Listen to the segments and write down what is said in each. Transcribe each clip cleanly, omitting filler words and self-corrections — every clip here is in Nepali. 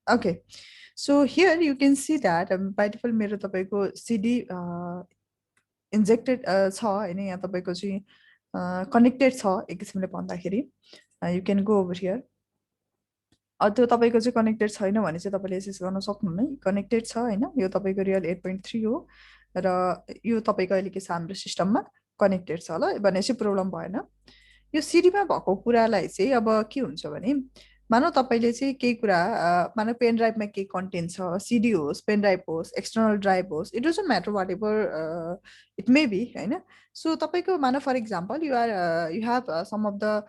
Okay, so here you can see that by default मेरो तपाईको CD injected छ हैन यहाँ तपाईको चाहिँ कनेक्टेड छ एक किसिमले भन्दाखेरि you can go over here त्यो तपाईको चाहिँ कनेक्टेड छैन भने चाहिँ तपाईले एसेस गर्न सक्नुहुन्न कनेक्टेड छ हैन यो तपाईको रियल 8.3 हो र यो तपाईको अहिले के छ हाम्रो सिस्टममा कनेक्टेड छ ल भनेपछि प्रब्लम भएन यो सिडीमा भएको कुरालाई चाहिँ अब के हुन्छ भने मानौ तपाईले चाहिँ केही कुरा मानौ पेन ड्राइभमा केही कन्टेन्ट छ सिडी होस् पेन ड्राइभ होस् एक्सटर्नल ड्राइभ होस् it doesn't matter whatever it may be हैन सो तपाईको मानौ for example you are you have some of the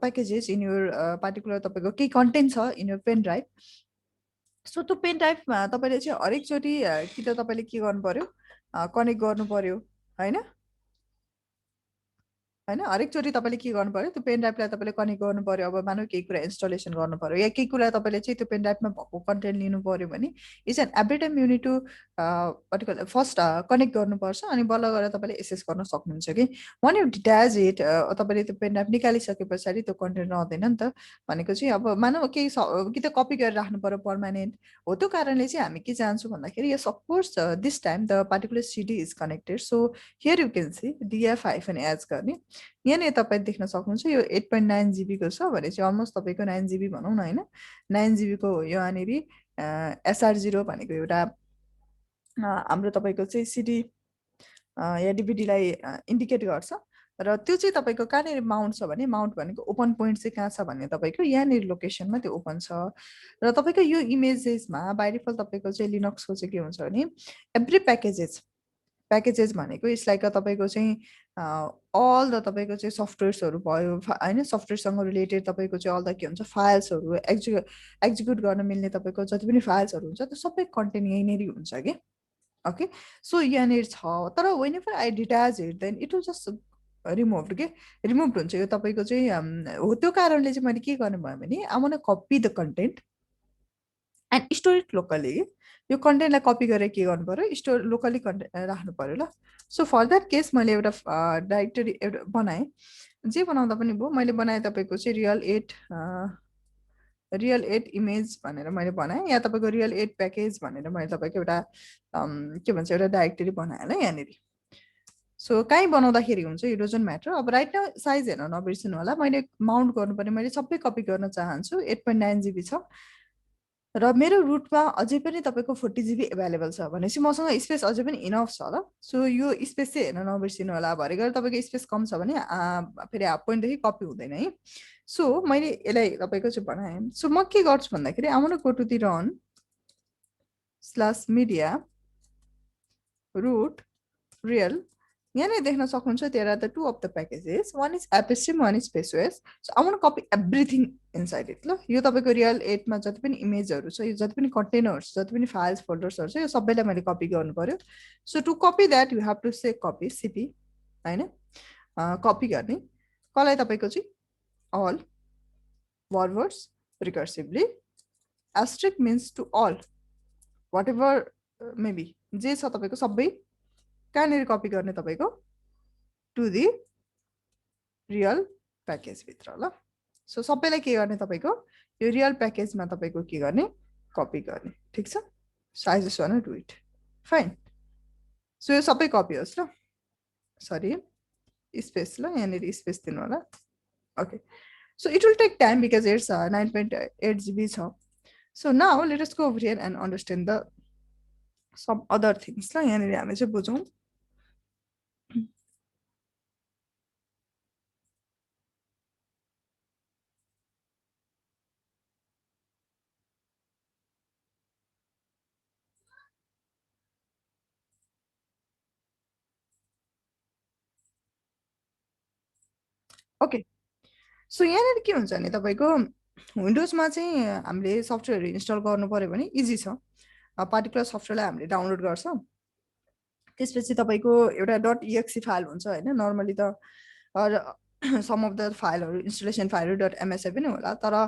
packages in your particular तपाईको केही कन्टेन्ट छ in your pen drive so त्यो पेन ड्राइभमा तपाईले चाहिँ हरेकचोटि कि त तपाईले के गर्नु पर्यो कनेक्ट गर्नु पर्यो हैन हैन हरेकचोटि तपाईले के गर्नु पर्यो त्यो पेन ड्राइभलाई तपाईले कनेक्ट गर्नु पर्यो अब मानौ केही कुरा इन्स्टलेसन गर्नु पर्यो या केही कुरा तपाईले चाहिँ त्यो पेन ड्राइभमा भएको कन्टेन्ट लिनु पर्यो भने is an every time you need to particular first connect गर्नुपर्छ अनि बल्ल गएर तपाईले एसेस गर्न सक्नुहुन्छ कि वान यु डिट्याच इट तपाईले त्यो पेन ड्राइभ निकालिसके पछाडि त्यो कन्टेन्ट रहँदैन नि त भनेको चाहिँ अब मानौ केही कि त कपी गरेर राख्नु पर्यो पर्मानेन्ट हो त्यो कारणले चाहिँ हामी के चाहन्छौँ भन्दाखेरि यो suppose this time the particular CD is connected so here you can see df hyphen h गर्ने यहाँनिर तपाईँ देख्न सक्नुहुन्छ यो 8.9 जीबीको छ भने चाहिँ अलमोस्ट तपाईँको 9 जीबी भनौँ न होइन 9 जीबीको यहाँनिर SR0 भनेको एउटा हाम्रो तपाईँको चाहिँ सिडी या डिभिडीलाई इन्डिकेट गर्छ र त्यो चाहिँ तपाईँको कहाँनिर माउन्ट छ भने माउन्ट भनेको ओपन पोइन्ट चाहिँ कहाँ छ भने तपाईँको यहाँनिर लोकेसनमा त्यो ओपन छ र तपाईँको यो इमेजेसमा बाइ डिफल्ट तपाईँको चाहिँ लिनक्सको चाहिँ के हुन्छ भने एभ्री प्याकेजेस भनेको इट्स लाइक तपाईँको चाहिँ अल द तपाईँको चाहिँ सफ्टवेयर्सहरू भयो होइन सफ्टवेयरसँग रिलेटेड तपाईँको चाहिँ अल द के हुन्छ फाइल्सहरू एक्जिक्युट गर्न मिल्ने तपाईँको जति पनि फाइल्सहरू हुन्छ त्यो सबै कन्टेन्ट यहीँनिर हुन्छ कि ओके सो यहाँनिर छ तर whenever I detach it then it will just remove के रिमुभ हुन्छ यो तपाईँको चाहिँ हो त्यो कारणले चाहिँ मैले के गर्नु भयो भने I want copy the content and store it locally यो कन्टेन्टलाई कपी गरेर के गर्नु पर्यो स्टोर लोकली कन्टेन्ट राख्नु पर्यो ल सो फर द्याट केस मैले एउटा डाइरेक्टरी एउटा बनाएँ जे बनाउँदा पनि भयो मैले बनाएँ तपाईँको चाहिँ रियल 8 इमेज भनेर मैले बनाएँ या तपाईँको रियल 8 प्याकेज भनेर मैले तपाईँको एउटा के भन्छ एउटा डाइरेक्टरी बनाएँ होला यहाँनिर सो कहीँ बनाउँदाखेरि हुन्छ इट डजन्ट म्याटर अब राइट नाउ साइज हेर्न नबिर्सिनु होला मैले माउन्ट गर्नु पर्ने मैले सबै कपी गर्न चाहन्छु 8.9 जीबी छ र मेरो रुटमा अझै पनि तपाईँको 40 जीबी एभाइलेबल छ भनेपछि मसँग स्पेस अझै पनि इनफ छ ल सो यो स्पेस चाहिँ हेर्न नबिर्सिनु होला भरे गएर तपाईँको स्पेस कम छ भने फेरि हाफ पोइन्टदेखि कपी हुँदैन है सो मैले यसलाई तपाईँको चाहिँ बनाएँ सो म के गर्छु भन्दाखेरि I want to go to the run /media root real यहाँनिर देख्न सक्नुहुन्छ there are the two of the packages one is AppStream one is SpaceOS so I want to copy everything inside it ल यो तपाईको रियल 8 मा जति पनि इमेजहरु छ यो जति पनि कन्टेनर्स जति पनि फाइल्स फोल्डर्सहरु छ यो सबैलाई मैले कपी गर्नु पर्यो so to copy that you have to say copy cp हैन कपी गर्ने कसलाई तपाईको चाहिँ all forwards recursively asterisk means to all whatever maybe जे छ तपाईको सबै कहाँनिर कपी गर्ने तपाईको टु दि रियल प्याकेज भित्र ल सो सबैलाई के गर्ने तपाईको यो रियल प्याकेजमा तपाईको के गर्ने कपी गर्ने ठीक छ so I just want to do it fine so यो सबै कपी होस् ल सरी स्पेस ल यहाँनिर स्पेस दिनु होला okay so it will take time because it's 9.8 GB छ so now let us go over here and understand the some other things ल यहाँनिर हामी चाहिँ बुझौँ ओके सो यहाँनिर के हुन्छ भने तपाईँको विन्डोजमा चाहिँ हामीले सफ्टवेयरहरू इन्स्टल गर्नु पर्यो भने इजी छ पार्टिकुलर सफ्टवेयरलाई हामीले डाउनलोड गर्छौँ त्यसपछि तपाईँको एउटा .exe फाइल हुन्छ होइन नर्मली त सम अफ द फाइलहरू इन्स्टलेसन फाइलहरू .msi पनि होला तर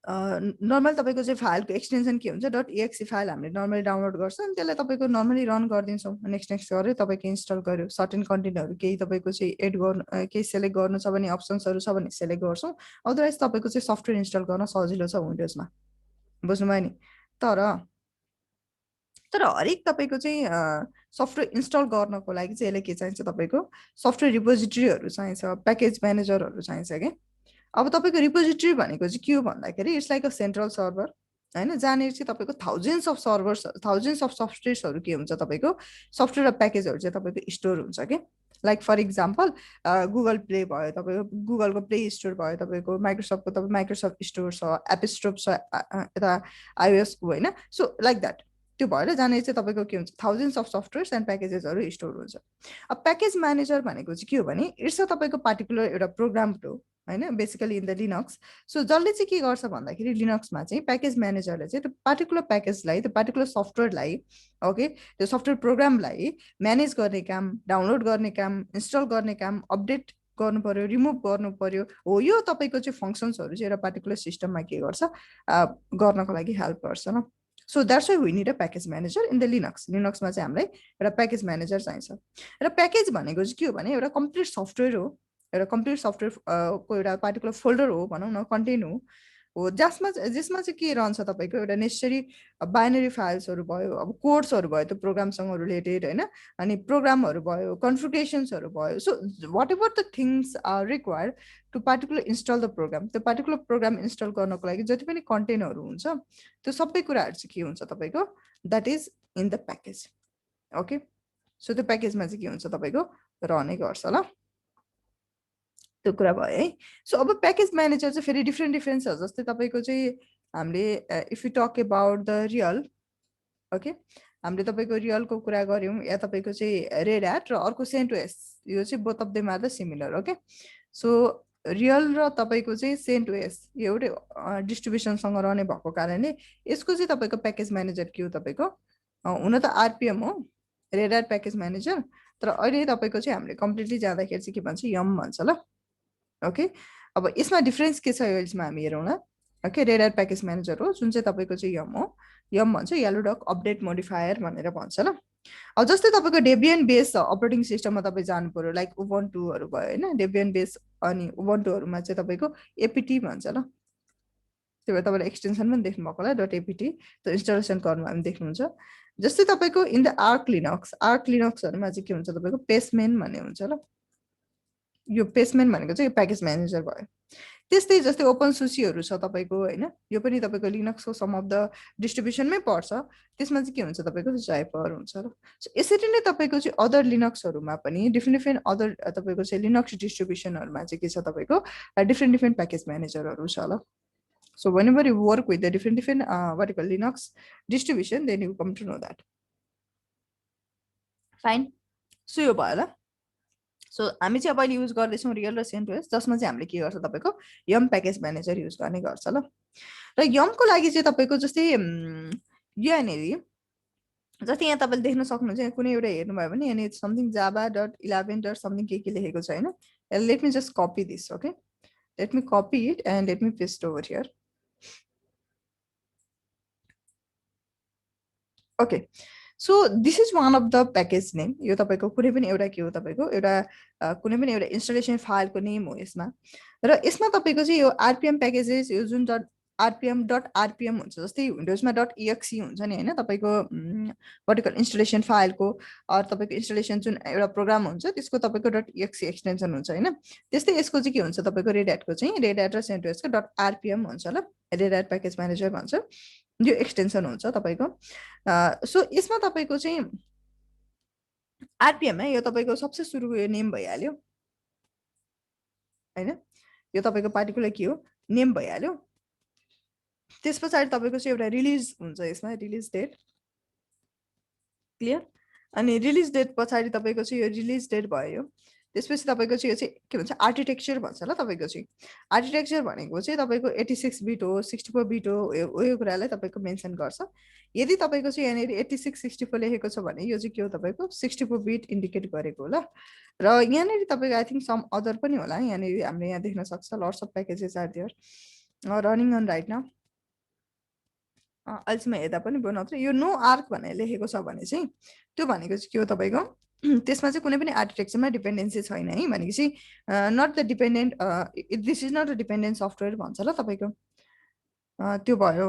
नर्मल तपाईँको चाहिँ फाइलको एक्सटेन्सन के हुन्छ .exe फाइल हामीले नर्मली डाउनलोड गर्छ अनि त्यसलाई तपाईँको नर्मली रन गरिदिन्छौँ नेक्स्ट गरेर तपाईँको इन्स्टल गर्यो सर्टेन कन्टेन्टहरू केही तपाईँको चाहिँ एड गर्नु केही सेलेक्ट गर्नु छ भने अप्सन्सहरू छ भने सेलेक्ट गर्छौँ अदरवाइज तपाईँको चाहिँ सफ्टवेयर इन्स्टल गर्न सजिलो छ विन्डोजमा बुझ्नुभयो नि। तर तर हरेक तपाईँको चाहिँ सफ्टवेयर इन्स्टल गर्नको लागि चाहिँ यसले के चाहिन्छ तपाईँको सफ्टवेयर रिपोजिटरीहरू चाहिन्छ, प्याकेज म्यानेजरहरू चाहिन्छ क्या। अब तपाईँको रिपोजिटरी भनेको चाहिँ के हो भन्दाखेरि it's like a central server होइन, जहाँनिर चाहिँ तपाईँको thousands of servers, thousands of सफ्टवेयर्सहरू के हुन्छ तपाईँको सफ्टवेयर र प्याकेजहरू चाहिँ तपाईँको स्टोर हुन्छ कि। Like for example Google play भयो, तपाईँको गुगलको प्ले स्टोर भयो, तपाईँको माइक्रोसफ्टको तपाईँ माइक्रोसफ्ट स्टोर छ, एप स्टोर छ यता आइओएसको होइन। सो लाइक द्याट त्यो भएर जहाँनिर चाहिँ तपाईँको के हुन्छ थाउजन्ड्स अफ सफ्टवेयर्स एन्ड प्याकेजेसहरू स्टोर हुन्छ। अब प्याकेज म्यानेजर भनेको चाहिँ के हो भने इट्स अ तपाईँको पार्टिकुलर एउटा प्रोग्राम हो होइन, basically in the Linux. So जसले चाहिँ के गर्छ भन्दाखेरि लिनक्समा चाहिँ प्याकेज म्यानेजरले चाहिँ त्यो पार्टिकुलर प्याकेजलाई, त्यो पार्टिकुलर सफ्टवेयरलाई, ओके, त्यो सफ्टवेयर प्रोग्रामलाई म्यानेज गर्ने काम, डाउनलोड गर्ने काम, इन्स्टल गर्ने काम, अपडेट गर्नु पर्यो, रिमुभ गर्नु पर्यो, हो यो तपाईँको चाहिँ फङ्सन्सहरू चाहिँ एउटा पार्टिकुलर सिस्टममा के गर्छ गर्नको लागि हेल्प गर्छ न। So that's why we need a package manager in the लिनक्समा चाहिँ हामीलाई एउटा प्याकेज म्यानेजर चाहिन्छ। र प्याकेज भनेको चाहिँ के हो भने एउटा कम्प्लिट सफ्टवेयर हो, एउटा कम्प्लिट सफ्टवेयर को एउटा पार्टिकुलर फोल्डर हो भनौँ न, कन्टेन्ट हो जसमा चाहिँ के रहन्छ तपाईँको एउटा नेसेसरी बाइनरी फाइल्सहरू भयो, अब कोड्सहरू भयो त्यो प्रोग्रामसँग रिलेटेड होइन, अनि प्रोग्रामहरू भयो, कन्फिगरेसन्सहरू भयो। So whatever the things are required to particular install the program, त्यो पार्टिकुलर प्रोग्राम इन्स्टल गर्नको लागि जति पनि कन्टेन्टहरू हुन्छ त्यो सबै कुराहरू चाहिँ के हुन्छ तपाईँको that is in the package. Okay, so त्यो प्याकेजमा चाहिँ के हुन्छ तपाईँको रहने गर्छ ल, त्यो कुरा भयो है। सो अब प्याकेज म्यानेजर चाहिँ फेरि डिफ्रेन्ट छ, जस्तै तपाईँको चाहिँ हामीले if you talk about the रियल, ओके, हामीले तपाईँको रियलको कुरा गऱ्यौँ या तपाईँको चाहिँ रेड ह्याट र अर्को सेन्टोस, यो चाहिँ both of them are the similar. Okay, so रियल र तपाईँको चाहिँ सेन्टोस यो एउटै डिस्ट्रिब्युसनसँग रहने भएको कारणले यसको चाहिँ तपाईँको प्याकेज म्यानेजर के हो तपाईँको हुन त आरपिएम हो, रेड ह्याट प्याकेज म्यानेजर, तर अहिले तपाईँको चाहिँ हामीले कम्प्लिटली जाँदाखेरि चाहिँ के भन्छ यम भन्छ ल। ओके, अब यसमा डिफ्रेन्स के छ यसमा हामी हेरौँ ल। ओके, रेड ह्याट प्याकेज म्यानेजर हो जुन चाहिँ तपाईँको चाहिँ यम हो, यम भन्छ येलो डक अपडेट मोडिफायर भनेर भन्छ ल। अब जस्तै तपाईँको डेबियन बेस अपरेटिङ सिस्टममा तपाईँ जानु पर्यो, लाइक उबन्टुहरू भयो होइन, डेबियन बेस अनि उबन्टुहरूमा चाहिँ तपाईँको एपिटी भन्छ ल, त्यो भएर तपाईँले एक्सटेन्सन पनि देख्नुभएको होला .apt, त्यो इन्स्टलेसन गर्नुमा हामी देख्नुहुन्छ। जस्तै तपाईँको इन द आर्क लिनक्सहरूमा चाहिँ के हुन्छ तपाईँको पेसमेन भन्ने हुन्छ ल, यो पेसमेन भनेको चाहिँ प्याकेज म्यानेजर भयो। त्यस्तै जस्तै ओपन सुसीहरू छ तपाईँको होइन, यो पनि तपाईँको लिनक्सको सम अफ द डिस्ट्रिब्युसनमै पर्छ, त्यसमा चाहिँ के हुन्छ तपाईँको जाइपर हुन्छ र। सो यसरी नै तपाईँको चाहिँ अदर लिनक्सहरूमा पनि डिफ्रेन्ट अदर तपाईँको चाहिँ लिनक्स डिस्ट्रिब्युसनहरूमा चाहिँ के छ तपाईँको डिफ्रेन्ट प्याकेज म्यानेजरहरू छ ल। So whenever you work with the different what you call Linux distribution, then you come to know that. Fine. So यो भयो ल। सो हामी चाहिँ अब अहिले युज गर्दैछौँ रियल र सेन्टोस, जसमा चाहिँ हामीले के गर्छ तपाईँको यम प्याकेज म्यानेजर युज गर्ने गर्छ ल। र यमको लागि चाहिँ तपाईँको जस्तै यहाँनिर जस्तै यहाँ तपाईँले देख्न सक्नुहुन्छ, कुनै एउटा हेर्नुभयो भने यहाँनिर समथिङ जाभा .11 डट समथिङ के लेखेको छ होइन। Let me just copy this, okay, let me copy it and let me paste over here. Okay, so this is one of the package name, यो तपाईँको कुनै पनि एउटा के हो तपाईँको एउटा कुनै पनि एउटा इन्स्टलेसन फाइलको नेम हो यसमा। र यसमा तपाईँको चाहिँ यो आरपिएम प्याकेजेस, यो जुन .rpm हुन्छ, जस्तै विन्डोजमा .exe हुन्छ नि होइन, तपाईँको पर्टिकुलर इन्स्टलेसन फाइलको तपाईँको इन्स्टलेसन जुन एउटा प्रोग्राम हुन्छ त्यसको तपाईँको .exe एक्सटेन्सन हुन्छ होइन। त्यस्तै यसको चाहिँ के हुन्छ तपाईँको रेड ह्याटको चाहिँ रेड ह्याट र सेन्टोसको .rpm हुन्छ ल, रेड ह्याट प्याकेज म्यानेजर भन्छ, यो एक्सटेन्सन हुन्छ तपाईँको। सो यसमा तपाईँको चाहिँ आरपिएम है, यो तपाईँको सबसे सुरुको यो नेम भइहाल्यो होइन, यो तपाईँको पार्टिकुलर के हो नेम भइहाल्यो। त्यस पछाडि तपाईँको चाहिँ एउटा रिलिज हुन्छ यसमा, रिलिज डेट, क्लियर। अनि रिलिज डेट पछाडि तपाईँको चाहिँ यो रिलिज डेट भयो। त्यसपछि तपाईँको चाहिँ यो चाहिँ के भन्छ आर्किटेक्चर भन्छ ल। तपाईँको चाहिँ आर्किटेक्चर भनेको चाहिँ तपाईँको 86 बिट हो 64 बिट हो, यो कुरालाई तपाईँको मेन्सन गर्छ। यदि तपाईँको चाहिँ यहाँनिर 86 64 लेखेको छ भने यो चाहिँ के हो तपाईँको 64 बिट इन्डिकेट गरेको हो ल। र यहाँनिर तपाईँको आई थिङ्क सम अदर पनि होला, यहाँनिर हामीले यहाँ देख्न सक्छ lots of packages are there running on right now. अहिलेसम्म हेर्दा पनि भयो, नत्र यो नो आर्क भनेर लेखेको छ भने चाहिँ त्यो भनेको चाहिँ के हो तपाईँको त्यसमा चाहिँ कुनै पनि आर्किटेक्चरमा डिपेन्डेन्सी छैन है, भनेपछि not the dependent this is not a dependent software भन्छ ल तपाईँको, त्यो भयो।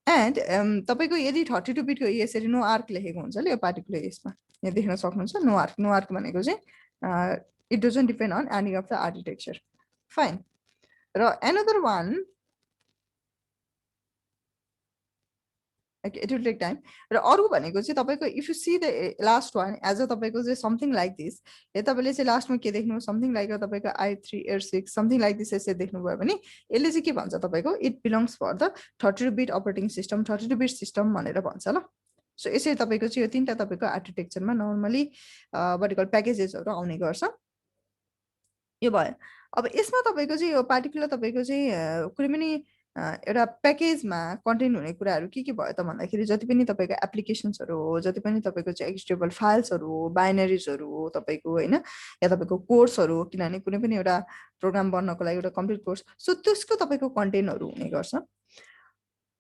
एन्ड तपाईँको यदि 32 बिटको यसरी नो आर्क लेखेको हुन्छ यो पार्टिकुलर यसमा यहाँ देख्न सक्नुहुन्छ नो आर्क भनेको चाहिँ it doesn't depend on any of the architecture fine र another one it will take time र अरू भनेको चाहिँ तपाईँको if you see the last one as a तपाईँको चाहिँ समथिङ लाइक दिस यो तपाईँले चाहिँ लास्टमा के देख्नु समथिङ लाइक तपाईँको i386 समथिङ लाइक दिस यसरी देख्नुभयो भने यसले चाहिँ के भन्छ तपाईँको it belongs for the 32 bit operating system 32 bit system भनेर भन्छ ल सो यसरी तपाईँको चाहिँ यो तिनवटा तपाईँको आर्किटेक्चरमा नर्मली भर्टिकल प्याकेजेसहरू आउने गर्छ यो भयो अब यसमा तपाईँको चाहिँ यो पार्टिकुलर तपाईँको चाहिँ कुनै पनि एउटा प्याकेजमा कन्टेन्ट हुने कुराहरू के भयो त भन्दाखेरि जति पनि तपाईँको एप्लिकेसन्सहरू हो जति पनि तपाईँको चाहिँ एक्सटेबल फाइल्सहरू हो बाइनरिजहरू हो तपाईँको होइन या तपाईँको कोर्सहरू हो किनभने कुनै पनि एउटा प्रोग्राम बन्नको लागि एउटा कम्प्लिट कोर्स सो त्यसको तपाईँको कन्टेन्टहरू हुने गर्छ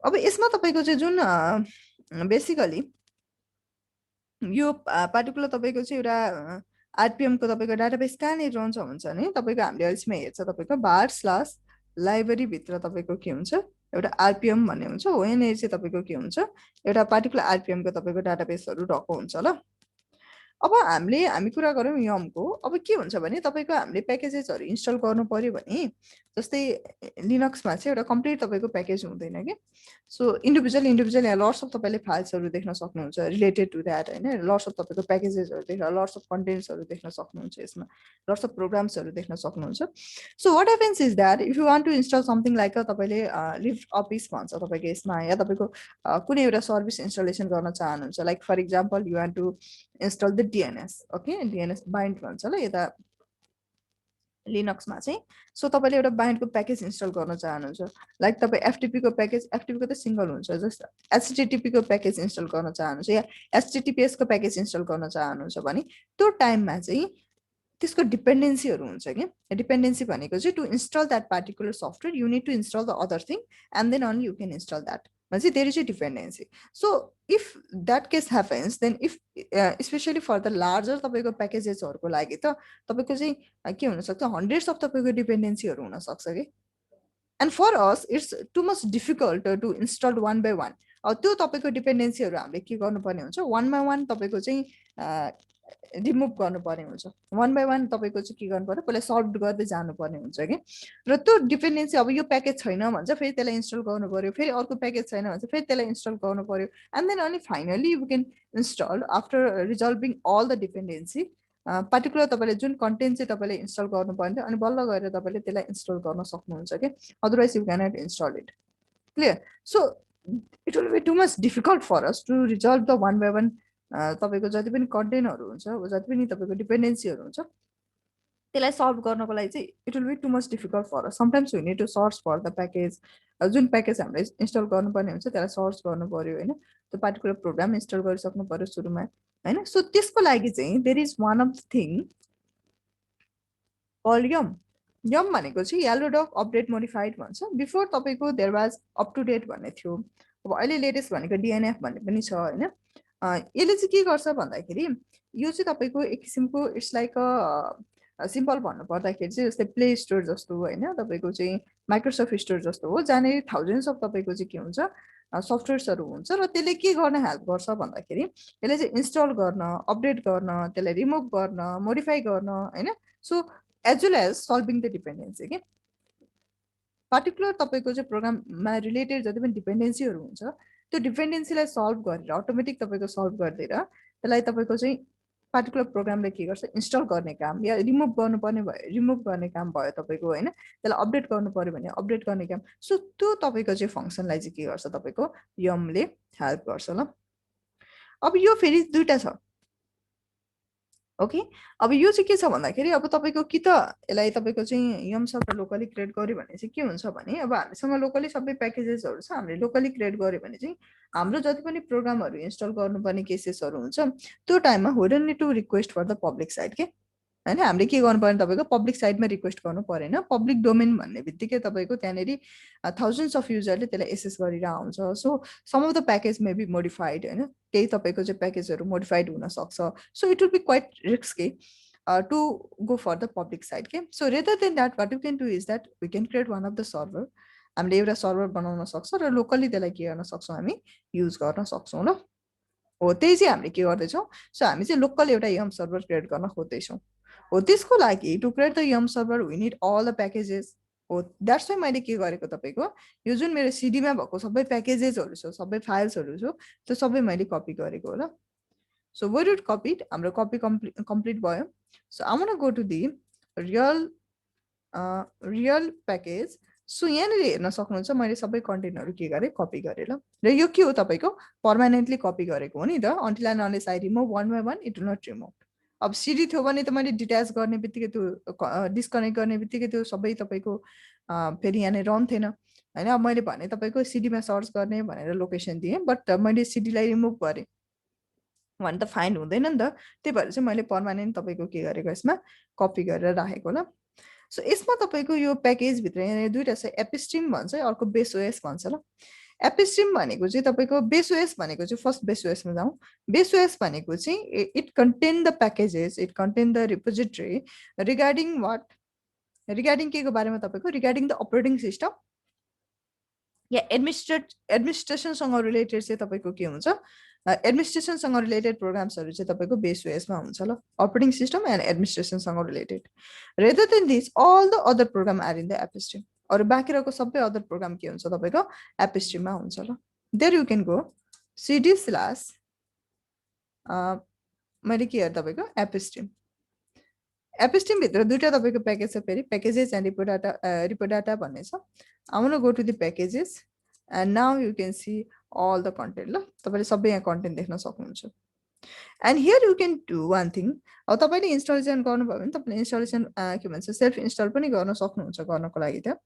अब यसमा तपाईँको चाहिँ जुन बेसिकली यो पार्टिकुलर तपाईँको चाहिँ एउटा आरपिएमको तपाईँको डाटाबेस कहाँनिर रहन्छ हुन्छ भने तपाईँको हामीले यसमा हेर्छ तपाईँको /लाइब्रेरीभित्र तपाईँको के हुन्छ एउटा आरपिएम भन्ने हुन्छ हो यहाँनिर चाहिँ तपाईँको के हुन्छ एउटा पार्टिकुलर आरपिएमको तपाईँको डाटाबेसहरू रहेको हुन्छ ल अब हामी कुरा गरौँ यमको अब के हुन्छ भने तपाईँको हामीले प्याकेजेसहरू इन्स्टल गर्नु पर्यो भने जस्तै लिनक्समा चाहिँ एउटा कम्प्लिट तपाईँको प्याकेज हुँदैन कि सो इन्डिभिजुअल यहाँ लट्स अफ तपाईँले फाइल्सहरू देख्न सक्नुहुन्छ रिलेटेड टु द्याट होइन लट्स अफ तपाईँको प्याकेजेसहरू देख्न लट्स अफ कन्टेन्ट्सहरू देख्न सक्नुहुन्छ यसमा लट्स अफ प्रोग्राम्सहरू देख्न सक्नुहुन्छ so what happens is that if you want to install something like तपाईँले लिफ्ट अफिस भन्छ तपाईँको यसमा या तपाईँको कुनै एउटा सर्भिस इन्स्टलेसन गर्न चाहनुहुन्छ like for example you want to install the DNS okay DNS bind भन्छ ल यता लिनक्समा चाहिँ सो तपाईँले एउटा बाइन्डको प्याकेज इन्स्टल गर्न चाहनुहुन्छ लाइक तपाईँ एफटिपीको प्याकेज एफटिपीको त सिङ्गल हुन्छ जस्तो एचटिटिपीको प्याकेज इन्स्टल गर्न चाहनुहुन्छ या एचटिटिपिएसको प्याकेज इन्स्टल गर्न चाहनुहुन्छ भने त्यो टाइममा चाहिँ त्यसको डिपेन्डेन्सीहरू हुन्छ कि डिपेन्डेन्सी भनेको चाहिँ to install that particular software you need to install the other thing and then only you can install that भनेपछि there is a dependency so if that case happens then if specially for the larger तपाईँको प्याकेजेसहरूको लागि त तपाईँको चाहिँ के हुनसक्छ हन्ड्रेड्स अफ तपाईँको डिपेन्डेन्सीहरू हुनसक्छ कि and for us it's too much difficult to install one by one त्यो तपाईँको डिपेन्डेन्सीहरू हामीले के गर्नुपर्ने हुन्छ वान बाई वान तपाईँको चाहिँ रिमुभ गर्नुपर्ने हुन्छ वान बाई वान तपाईँको चाहिँ के गर्नु पर्यो पहिला सल्भ गर्दै जानुपर्ने हुन्छ कि र त्यो डिपेन्डेन्सी अब यो प्याकेज छैन भन्छ फेरि त्यसलाई इन्स्टल गर्नु पर्यो फेरि अर्को प्याकेज छैन भन्छ फेरि त्यसलाई इन्स्टल गर्नु पर्यो एन्ड देन अनि finally you can install after resolving all the dependency particular तपाईँले जुन कन्टेन्ट चाहिँ तपाईँले इन्स्टल गर्नुपर्ने थियो अनि बल्ल गएर तपाईँले त्यसलाई इन्स्टल गर्न सक्नुहुन्छ कि otherwise you cannot install it clear so it will be too much difficult for us to resolve the one by one तपाईँको जति पनि कन्टेन्टहरू हुन्छ जति पनि तपाईँको डिपेन्डेन्सीहरू हुन्छ त्यसलाई सल्भ गर्नको लागि चाहिँ it will be too much difficult for us sometimes we need to search for the package जुन प्याकेज हामीले इन्स्टल गर्नुपर्ने हुन्छ त्यसलाई सर्च गर्नु पर्यो होइन त्यो पार्टिकुलर प्रोग्राम इन्स्टल गरिसक्नु पर्यो सुरुमा होइन सो त्यसको लागि चाहिँ there is one of the thing call yum भनेको चाहिँ येलो डक अपडेट मोडिफाइड भन्छ बिफोर तपाईँको there was up to date भन्ने थियो अब अहिले लेटेस्ट भनेको डिएनएफ भन्ने पनि छ होइन यसले चाहिँ के गर्छ भन्दाखेरि यो चाहिँ तपाईँको एक किसिमको इट्स लाइक अ सिम्पल भन्नु पर्दाखेरि चाहिँ जस्तै प्ले स्टोर जस्तो होइन तपाईँको चाहिँ माइक्रोसफ्ट स्टोर जस्तो हो जहाँनिर थाउजन्ड्स अफ तपाईँको चाहिँ के हुन्छ सफ्टवेयर्सहरू हुन्छ र त्यसले के गर्न हेल्प गर्छ भन्दाखेरि यसले चाहिँ इन्स्टल गर्न अपडेट गर्न त्यसलाई रिमुभ गर्न मोडिफाई गर्न होइन so as well as solving the dependency के पार्टिकुलर तपाईँको चाहिँ प्रोग्राममा रिलेटेड जति पनि डिपेन्डेन्सीहरू हुन्छ त्यो डिपेन्डेन्सीलाई सल्भ गरेर अटोमेटिक तपाईँको सल्भ गरिदिएर त्यसलाई तपाईँको चाहिँ पार्टिकुलर प्रोग्रामले के गर्छ इन्स्टल गर्ने काम या रिमुभ गर्नुपर्ने भयो रिमुभ गर्ने काम भयो तपाईँको होइन त्यसलाई अपडेट गर्नु पर्यो भने अपडेट गर्ने काम सो त्यो तपाईँको चाहिँ फङ्सनलाई चाहिँ के गर्छ तपाईँको यमले हेल्प गर्छ ल अब यो फेरि दुईवटा छ ओके अब यो चाहिँ के छ भन्दाखेरि अब तपाईँको कि त यसलाई तपाईँको चाहिँ यम सफ्ट लोकली क्रिएट गर्यो भने चाहिँ के हुन्छ भने अब हामीसँग लोकली सबै प्याकेजेसहरू छ हामीले लोकली क्रिएट गर्यो भने चाहिँ हाम्रो जति पनि प्रोग्रामहरू इन्स्टल गर्नुपर्ने केसेसहरू हुन्छ त्यो टाइममा हुडन need to request for the public side के होइन हामीले के गर्नु पर्ने तपाईँको पब्लिक साइडमा रिक्वेस्ट गर्नु परेन पब्लिक डोमेन भन्ने बित्तिकै तपाईँको त्यहाँनिर थाउजन्ड्स अफ युजरले त्यसलाई एसेस गरेर आउँछ so some of the package may be modified होइन केही तपाईँको चाहिँ प्याकेजहरू मोडिफाइड हुनसक्छ so it will be quite risky to go for the public side. Okay, so rather than that, what you can do is that we can create one of the server हामीले एउटा सर्भर बनाउन सक्छौँ र लोकली त्यसलाई के गर्न सक्छौँ हामी युज गर्न सक्छौँ ल हो त्यही चाहिँ हामीले के गर्दैछौँ सो हामी चाहिँ लोकल एउटा यम सर्भर क्रिएट गर्न खोज्दैछौँ हो त्यसको लागि to create the yum server we need all the packages हो द्याट्स वाइ मैले के गरेको तपाईँको यो जुन मेरो सिडीमा भएको सबै प्याकेजेसहरू छ सबै फाइल्सहरू छ त्यो सबै मैले कपी गरेको हो ल सो वेयर इट कपिड हाम्रो कपी कम्प्लिट भयो so I want go to the रियल प्याकेज सो यहाँनिर हेर्न सक्नुहुन्छ मैले सबै कन्टेन्टहरू के गरेँ कपी गरेँ ल र यो के हो तपाईँको पर्मानेन्टली कपी गरेको हो नि त until and unless I remove one by one it will not remove अब सिडी थियो भने त मैले डिट्याच गर्ने बित्तिकै त्यो डिस्कनेक्ट गर्ने बित्तिकै त्यो सबै तपाईँको फेरि यहाँनिर रहन्थेन होइन अब मैले भने तपाईँको सिडीमा सर्च गर्ने भनेर लोकेसन दिएँ बट मैले सिडीलाई रिमुभ गरेँ भने त फाइन हुँदैन नि त त्यही भएर चाहिँ मैले पर्मानेन्ट तपाईँको के गरेको यसमा कपी गरेर राखेको ल सो यसमा तपाईँको यो प्याकेजभित्र यहाँनिर दुईवटा छ एपिस्ट्रिम भन्छ अर्को बेसओएस भन्छ ल एपिस्ट्रिम भनेको चाहिँ तपाईँको बेसओएस भनेको चाहिँ फर्स्ट बेसओएसमा जाउँ बेसओएस भनेको चाहिँ it contain the packages it contain the repository regarding what regarding के को बारेमा तपाईँको रिगार्डिङ द अपरेटिङ सिस्टम या एडमिनिस्ट्रेसनसँग रिलेटेड चाहिँ तपाईँको के हुन्छ एडमिनिस्ट्रेसनसँग रिलेटेड प्रोग्राम्सहरू चाहिँ तपाईँको बेसओएसमा हुन्छ ल अपरेटिङ सिस्टम एन्ड एडमिनिस्ट्रेसनसँग related rather than this all the other program are in the AppStream अरू बाँकी रहेको सबै अदर प्रोग्राम के हुन्छ तपाईँको एपिस्ट्रिममा हुन्छ ल there you can go CD slash मैले के गरेँ तपाईँको एपिस्ट्रिमभित्र दुईवटा तपाईँको प्याकेज छ फेरि प्याकेजेस एन्ड रिपो डाटा भन्ने छ I want go to the packages and now you can see all the content ल तपाईँले सबै यहाँ कन्टेन्ट देख्न सक्नुहुन्छ and here you can do one thing अब तपाईँले इन्स्टलेसन गर्नुभयो भने तपाईँले इन्स्टलेसन के भन्छ सेल्फ इन्स्टल पनि गर्न सक्नुहुन्छ गर्नको लागि त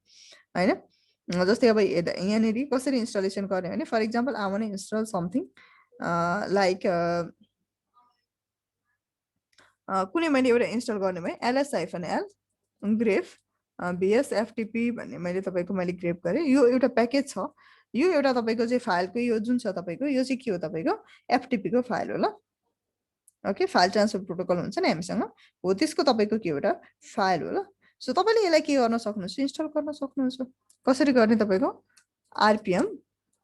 होइन जस्तै अब यहाँनिर कसरी इन्स्टलेसन गर्ने भने for example I want install something like कुनै मैले एउटा इन्स्टल गर्ने भए ls-l ग्रेफ BSFTP भन्ने मैले तपाईँको मैले ग्रेप गरेँ यो एउटा प्याकेज छ यो एउटा तपाईँको चाहिँ फाइलको यो जुन छ तपाईँको यो चाहिँ के हो तपाईँको FTP को फाइल हो ल ओके फाइल ट्रान्सफर प्रोटोकल हुन्छ नि हामीसँग हो त्यसको तपाईँको के एउटा फाइल हो ल सो तपाईँले यसलाई के गर्न सक्नुहुन्छ इन्स्टल गर्न सक्नुहुन्छ कसरी गर्ने तपाईँको RPM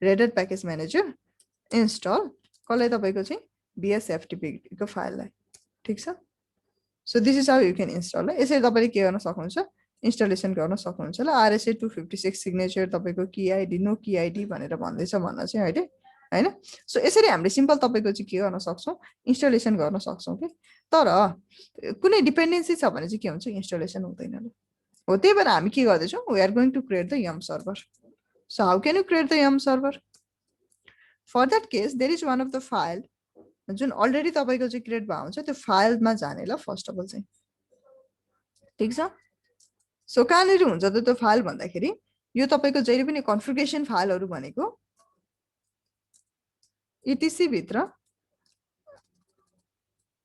red package manager install कसलाई तपाईँको चाहिँ BSFTP को फाइललाई ठिक छ so this is how you can install ल यसरी तपाईँले के गर्न सक्नुहुन्छ इन्स्टलेसन गर्न सक्नुहुन्छ ल RSA 256 सिग्नेचर तपाईँको की आइडी नो की आइडी भनेर भन्दैछ भन्न चाहिँ अहिले होइन सो यसरी हामीले सिम्पल तपाईँको चाहिँ के गर्न सक्छौँ इन्स्टलेसन गर्न सक्छौँ कि तर कुनै डिपेन्डेन्सी छ भने चाहिँ के हुन्छ इन्स्टलेसन हुँदैन हो त्यही भएर हामी के गर्दैछौँ we are going to create the yum server so how can you create the yum server for that case there is one of the file जुन अलरेडी तपाईँको चाहिँ क्रिएट भएको हुन्छ त्यो फाइलमा जाने ल फर्स्ट अफ अल चाहिँ ठिक छ सो कहाँनिर हुन्छ त त्यो फाइल भन्दाखेरि यो तपाईँको जहिले पनि कन्फिगरेसन फाइलहरू भनेको etc भित्र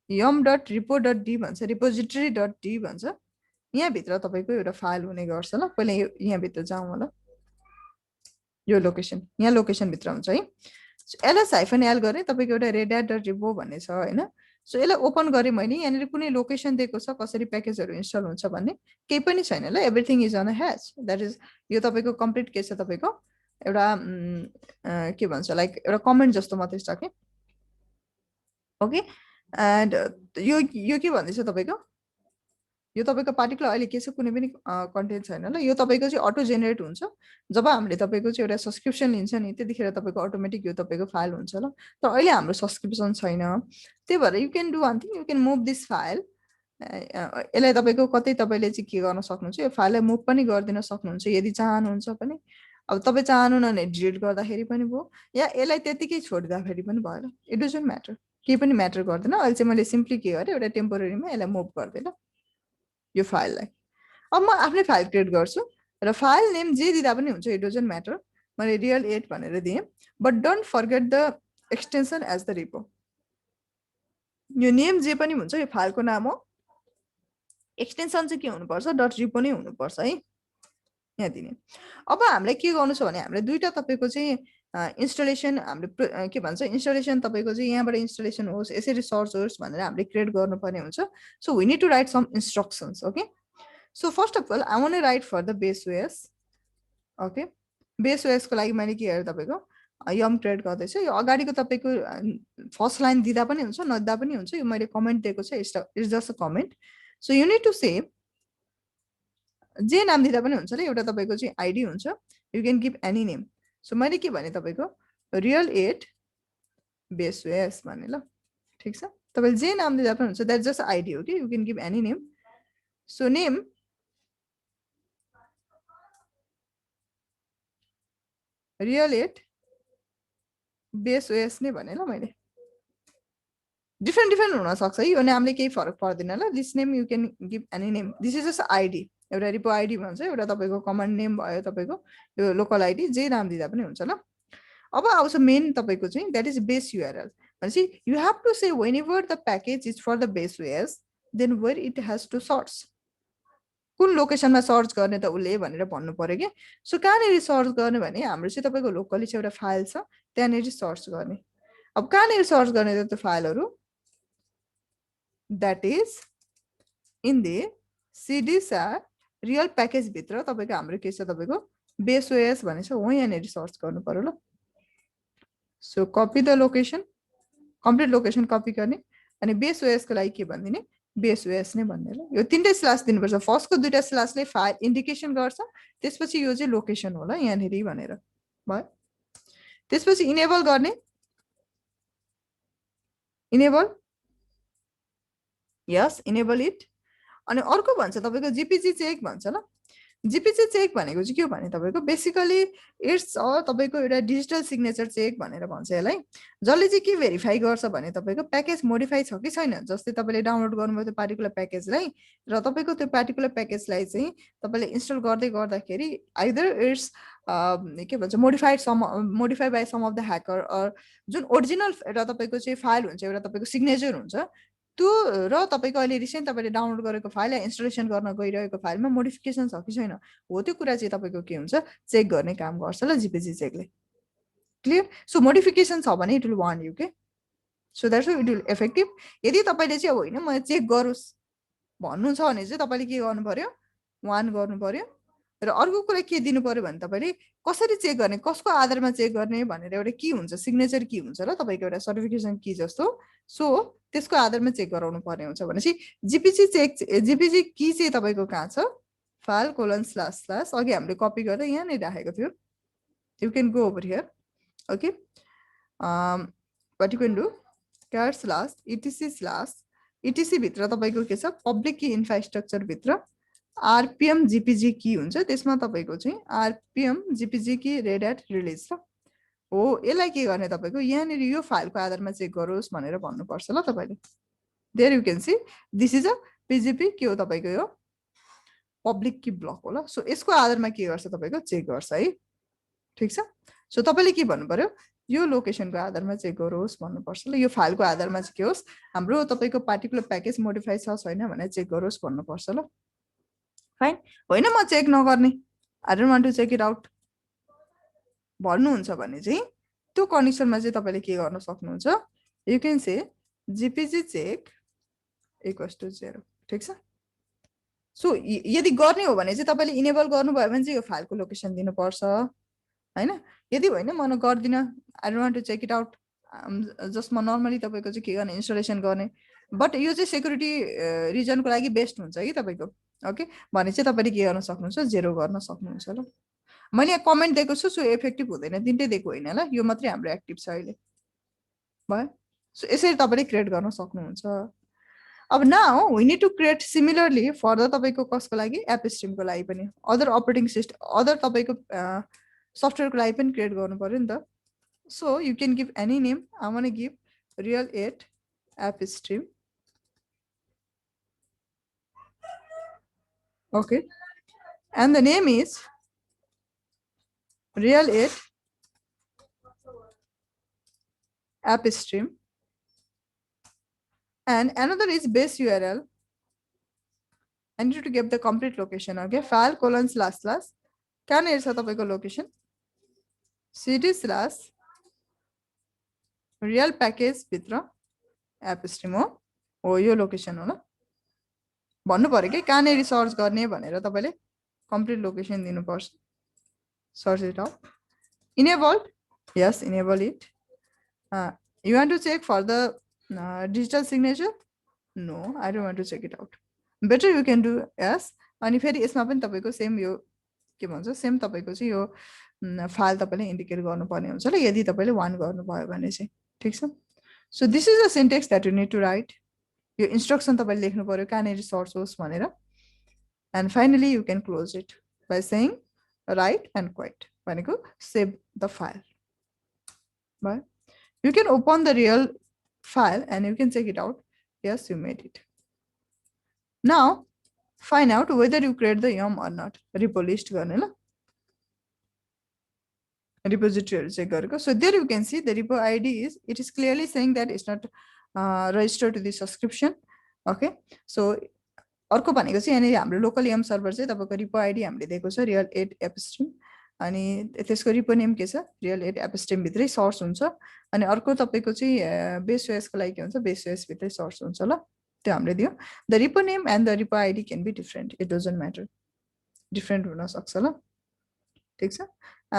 yum.repo.d भन्छ repository.d भन्छ यहाँभित्र तपाईँको एउटा फाइल हुने गर्छ ल पहिला यहाँभित्र जाउँ होला यो लोकेसन यहाँ लोकेसनभित्र हुन्छ है ls-l गरेँ तपाईँको एउटा redhat.repo भन्ने छ होइन सो यसलाई ओपन गरेँ मैले यहाँनिर कुनै लोकेसन दिएको छ कसरी प्याकेजहरू इन्स्टल हुन्छ भन्ने केही पनि छैन ल एभ्रिथिङ इज अन अ ह्याच द्याट इज यो तपाईँको कम्प्लिट के छ तपाईँको एउटा के भन्छ लाइक एउटा कमेन्ट जस्तो मात्रै छ कि ओके एन्ड यो के भन्दैछ तपाईँको यो तपाईँको पार्टिकुलर अहिले के छ कुनै पनि कन्टेन्ट छैन ल यो तपाईँको चाहिँ अटो जेनेरेट हुन्छ जब हामीले तपाईँको चाहिँ एउटा सब्सक्रिप्सन लिन्छ नि त्यतिखेर तपाईँको अटोमेटिक यो तपाईँको फाइल हुन्छ ल तर अहिले हाम्रो सब्सक्रिप्सन छैन त्यही भएर you can do one thing you can move this file यसलाई तपाईँको कतै तपाईँले चाहिँ के गर्न सक्नुहुन्छ यो फाइललाई मुभ पनि गरिदिन सक्नुहुन्छ यदि चाहनुहुन्छ भने अब तपाईँ चाहनु भने डिलिट गर्दाखेरि पनि भयो या यसलाई त्यतिकै छोडिदिँदाखेरि पनि भयो ल इट डजन्ट म्याटर केही पनि म्याटर गर्दैन अहिले चाहिँ मैले सिम्पली के गरेँ एउटा टेम्पोरेरीमा यसलाई मुभ गरिदिएँ ल यो फाइललाई अब म आफ्नै फाइल क्रिएट गर्छु र फाइल नेम जे दिँदा पनि हुन्छ इट डजन्ट म्याटर मैले रियल 8 भनेर दिएँ but don't forget the extension as the repo यो नेम जे पनि हुन्छ यो फाइलको नाम हो एक्सटेन्सन चाहिँ के हुनुपर्छ .repo नै हुनुपर्छ है यहाँ दिने अब हामीलाई के गर्नु छ भने हामीले दुईटा तपाईँको चाहिँ इन्स्टलेसन हामीले के भन्छ इन्स्टलेसन तपाईँको चाहिँ यहाँबाट इन्स्टलेसन होस् यसरी सर्च होस् भनेर हामीले क्रिएट गर्नुपर्ने हुन्छ so we need to write some instructions okay so first of all I want to write for the base OS okay base OS को लागि मैले के हेरेँ तपाईँको यम क्रिएट गर्दैछु। यो अगाडिको तपाईँको फर्स्ट लाइन दिँदा पनि हुन्छ नदिँदा पनि हुन्छ। यो मैले कमेन्ट दिएको छ, it's just a comment. So you need to save, जे नाम दिँदा पनि हुन्छ ल। एउटा तपाईँको चाहिँ आइडी हुन्छ, you can give any name. So मैले के भने तपाईँको रियल 8 बेस ओएस भने ल, ठिक छ। तपाईँले जे नाम दिँदा पनि हुन्छ, द्याट जस्ट आइडी हो कि, you can give any name. So name real 8 base OS नै भने ल मैले। डिफ्रेन्ट हुन सक्छ है, यो नामले केही फरक पर्दैन ल। This name you can give any name, this is just ID. एउटा रिपो आइडी भन्छ, एउटा तपाईँको कमान्ड नेम भयो तपाईँको, यो लोकल आइडी, जे नाम दिँदा पनि हुन्छ ल। अब आउँछ मेन तपाईँको चाहिँ, द्याट इज बेस युआरएल। भनेपछि you have to say whenever the package is for the base OS, then where it has to search. कुन लोकेसनमा सर्च गर्ने त उसले भनेर भन्नु पर्यो कि। सो कहाँनिर सर्च गर्ने भने हाम्रो चाहिँ तपाईँको लोकली चाहिँ एउटा फाइल छ, त्यहाँनिर सर्च गर्ने। अब कहाँनिर सर्च गर्ने त त्यो फाइलहरू, that is in the cdsar real package भित्र तपाईँको हाम्रो के छ, तपाईँको बेस ओएस भनेछ हो, यहाँनिर सर्च गर्नु पर्यो ल। So copy the location, complete location copy गर्ने, अनि बेस ओएस को लागि के भनिदिने, बेस ओएस नै भन्ने ल। यो तीनटै स्ल्यास दिनुपर्छ। फर्स्टको दुईटा स्ल्यासले फाइल इन्डिकेसन गर्छ, त्यसपछि यो चाहिँ लोकेसन होला यहाँनिर भनेर भयो। त्यसपछि इनेबल गर्ने, इनेबल, यस इनेबल इट। अनि अर्को भन्छ तपाईँको जीपीजी चेक भन्छ ल। जीपीजी चेक भनेको चाहिँ के हो भने तपाईँको बेसिकली इट्स तपाईँको एउटा डिजिटल सिग्नेचर चेक भनेर भन्छ यसलाई। जसले चाहिँ के भेरिफाई गर्छ भने तपाईँको प्याकेज मोडिफाई छ कि छैन। जस्तै तपाईँले डाउनलोड गर्नुभयो त्यो पार्टिकुलर प्याकेजलाई, र तपाईँको त्यो पार्टिकुलर प्याकेजलाई चाहिँ तपाईँले इन्स्टल गर्दै गर्दाखेरि आइदर इट्स के भन्छ modify by some of the hacker, जुन ओरिजिनल एउटा तपाईँको चाहिँ फाइल हुन्छ, एउटा तपाईँको सिग्नेचर हुन्छ त्यो, र तपाईँको अहिले रिसेन्ट तपाईँले डाउनलोड गरेको फाइल या इन्स्टलेसन गर्न गइरहेको फाइलमा मोडिफिकेसन छ कि छैन, हो त्यो कुरा चाहिँ तपाईँको के हुन्छ, चेक गर्ने काम गर्छ ल जीपीजी चेकले। क्लियर। सो मोडिफिकेसन छ भने इट विल वार्न यु के, so that's it will effective. यदि तपाईँले चाहिँ अब होइन म चेक गरोस् भन्नुहुन्छ भने चाहिँ तपाईँले के गर्नु पर्यो, वार्न गर्नु पर्यो। र अर्को कुरा के दिनु पर्यो भने तपाईँले कसरी चेक गर्ने, कसको आधारमा चेक गर्ने भनेर एउटा की हुन्छ, सिग्नेचर की हुन्छ ल तपाईँको एउटा सर्टिफिकेसन की जस्तो। सो त्यसको आधारमा चेक गराउनु पर्ने हुन्छ। भनेपछि जीपीजी चेक, जीपीजी की चाहिँ तपाईँको कहाँ छ, फाइल :/ अघि हामीले कपी गरेर यहाँनिर राखेको थियो, you can go over here. Okay, what you can do, /etc/ भित्र तपाईँको के छ, पब्लिक की इन्फ्रास्ट्रक्चर भित्र आरपीएम जीपीजी की हुन्छ, त्यसमा तपाईँको चाहिँ आरपीएम जीपीजी की /release हो। यसलाई के गर्ने तपाईँको यहाँनिर यो फाइलको आधारमा चेक गरोस् भनेर भन्नुपर्छ ल तपाईँले। There you can see this is a PGP के हो तपाईँको यो पब्लिक की ब्लक हो ल। सो यसको आधारमा के गर्छ तपाईँको चेक गर्छ है, ठिक छ। सो तपाईँले के भन्नु पर्यो, यो लोकेसनको आधारमा चेक गरोस् भन्नुपर्छ ल। यो फाइलको आधारमा चाहिँ के होस्, हाम्रो तपाईँको पार्टिकुलर प्याकेज मोडिफाई छ छैन भनेर चेक गरोस् भन्नुपर्छ ल। फाइन। होइन म चेक नगर्ने, I don't want to check it out भन्नुहुन्छ भने चाहिँ त्यो कन्डिसनमा चाहिँ तपाईँले के गर्न सक्नुहुन्छ, you can say GPG check = 0, ठिक छ। सो यदि गर्ने हो भने चाहिँ तपाईँले इनेबल गर्नुभयो भने चाहिँ यो फाइलको लोकेसन दिनुपर्छ होइन। यदि होइन म गर्दिनँ, I don't want to check it out, just म नर्मली तपाईँको चाहिँ के गर्ने, इन्स्टलेसन गर्ने, बट यो चाहिँ सेक्युरिटी रिजनको लागि बेस्ट हुन्छ कि तपाईँको। ओके, भने चाहिँ तपाईँले के गर्न सक्नुहुन्छ, 0 गर्न सक्नुहुन्छ ल। मैले यहाँ कमेन्ट दिएको छु, सो इफेक्टिभ हुँदैन, तिनटै दिएको होइन ल, यो मात्रै हाम्रो एक्टिभ छ अहिले भयो। सो यसरी तपाईँले क्रिएट गर्न सक्नुहुन्छ। अब now we need to create similarly further तपाईँको कसको लागि, एप स्ट्रिमको लागि पनि, अदर अपरेटिङ सिस्टम, अदर तपाईँको सफ्टवेयरको लागि पनि क्रिएट गर्नु पर्यो नि त। So you can give any name, I want to give रियल 8 app stream. Okay, and the name is real 8 app stream, and another is base URL. I need to give the complete location. Okay, file : / can is the location cd/ real package भित्र app stream हो यो लोकेसन हो ल भन्नु पर्यो के, कहाँनेरि सर्च गर्ने भनेर तपाईले कम्प्लिट लोकेसन दिनुपर्छ। Search it out. Enabled? Yes, enable it. You want to check for the digital signature? No, I don't want to check it out. Better you can do yes. अनि फेरि यसमा पनि तपाईको सेम यो के भन्छ सेम तपाईको चाहिँ यो फाइल तपाईले इन्डिकेट गर्नुपर्ने हुन्छ ल यदि तपाईले वान गर्नुभयो भने चाहिँ ठीक छ so this is the syntax that you need to write यो इन्स्ट्रक्सन तपाईले लेख्नु पर्यो कहाँनेरि सर्च होस् भनेर and finally you can close it by saying write and quit भनेको सेभ द फाइल भयो you can open the real file and you can check it out. Yes, you made it. Now find out whether you create the yum or not. Repo list गर्ने ल repository check गरेको. So there you can see the repo ID is, it is clearly saying that it's not registered to the subscription. Okay, so अर्को भनेको चाहिँ यहाँ हाम्रो लोकल yum सर्भर चाहिँ तपाईको repo ID हामीले दिएको छ real 8 episteme अनि त्यसको रिपो नेम के छ रियल 8 एपिस्टेम भित्रै सर्च हुन्छ अनि अर्को तपाईको चाहिँ बेस ओएस को लागि के हुन्छ बेस ओएस भित्रै सर्च हुन्छ ल त्यो हामीले दियो the repo name and the repo ID can be different it doesn't matter different हुन सक्छ ल ठीक छ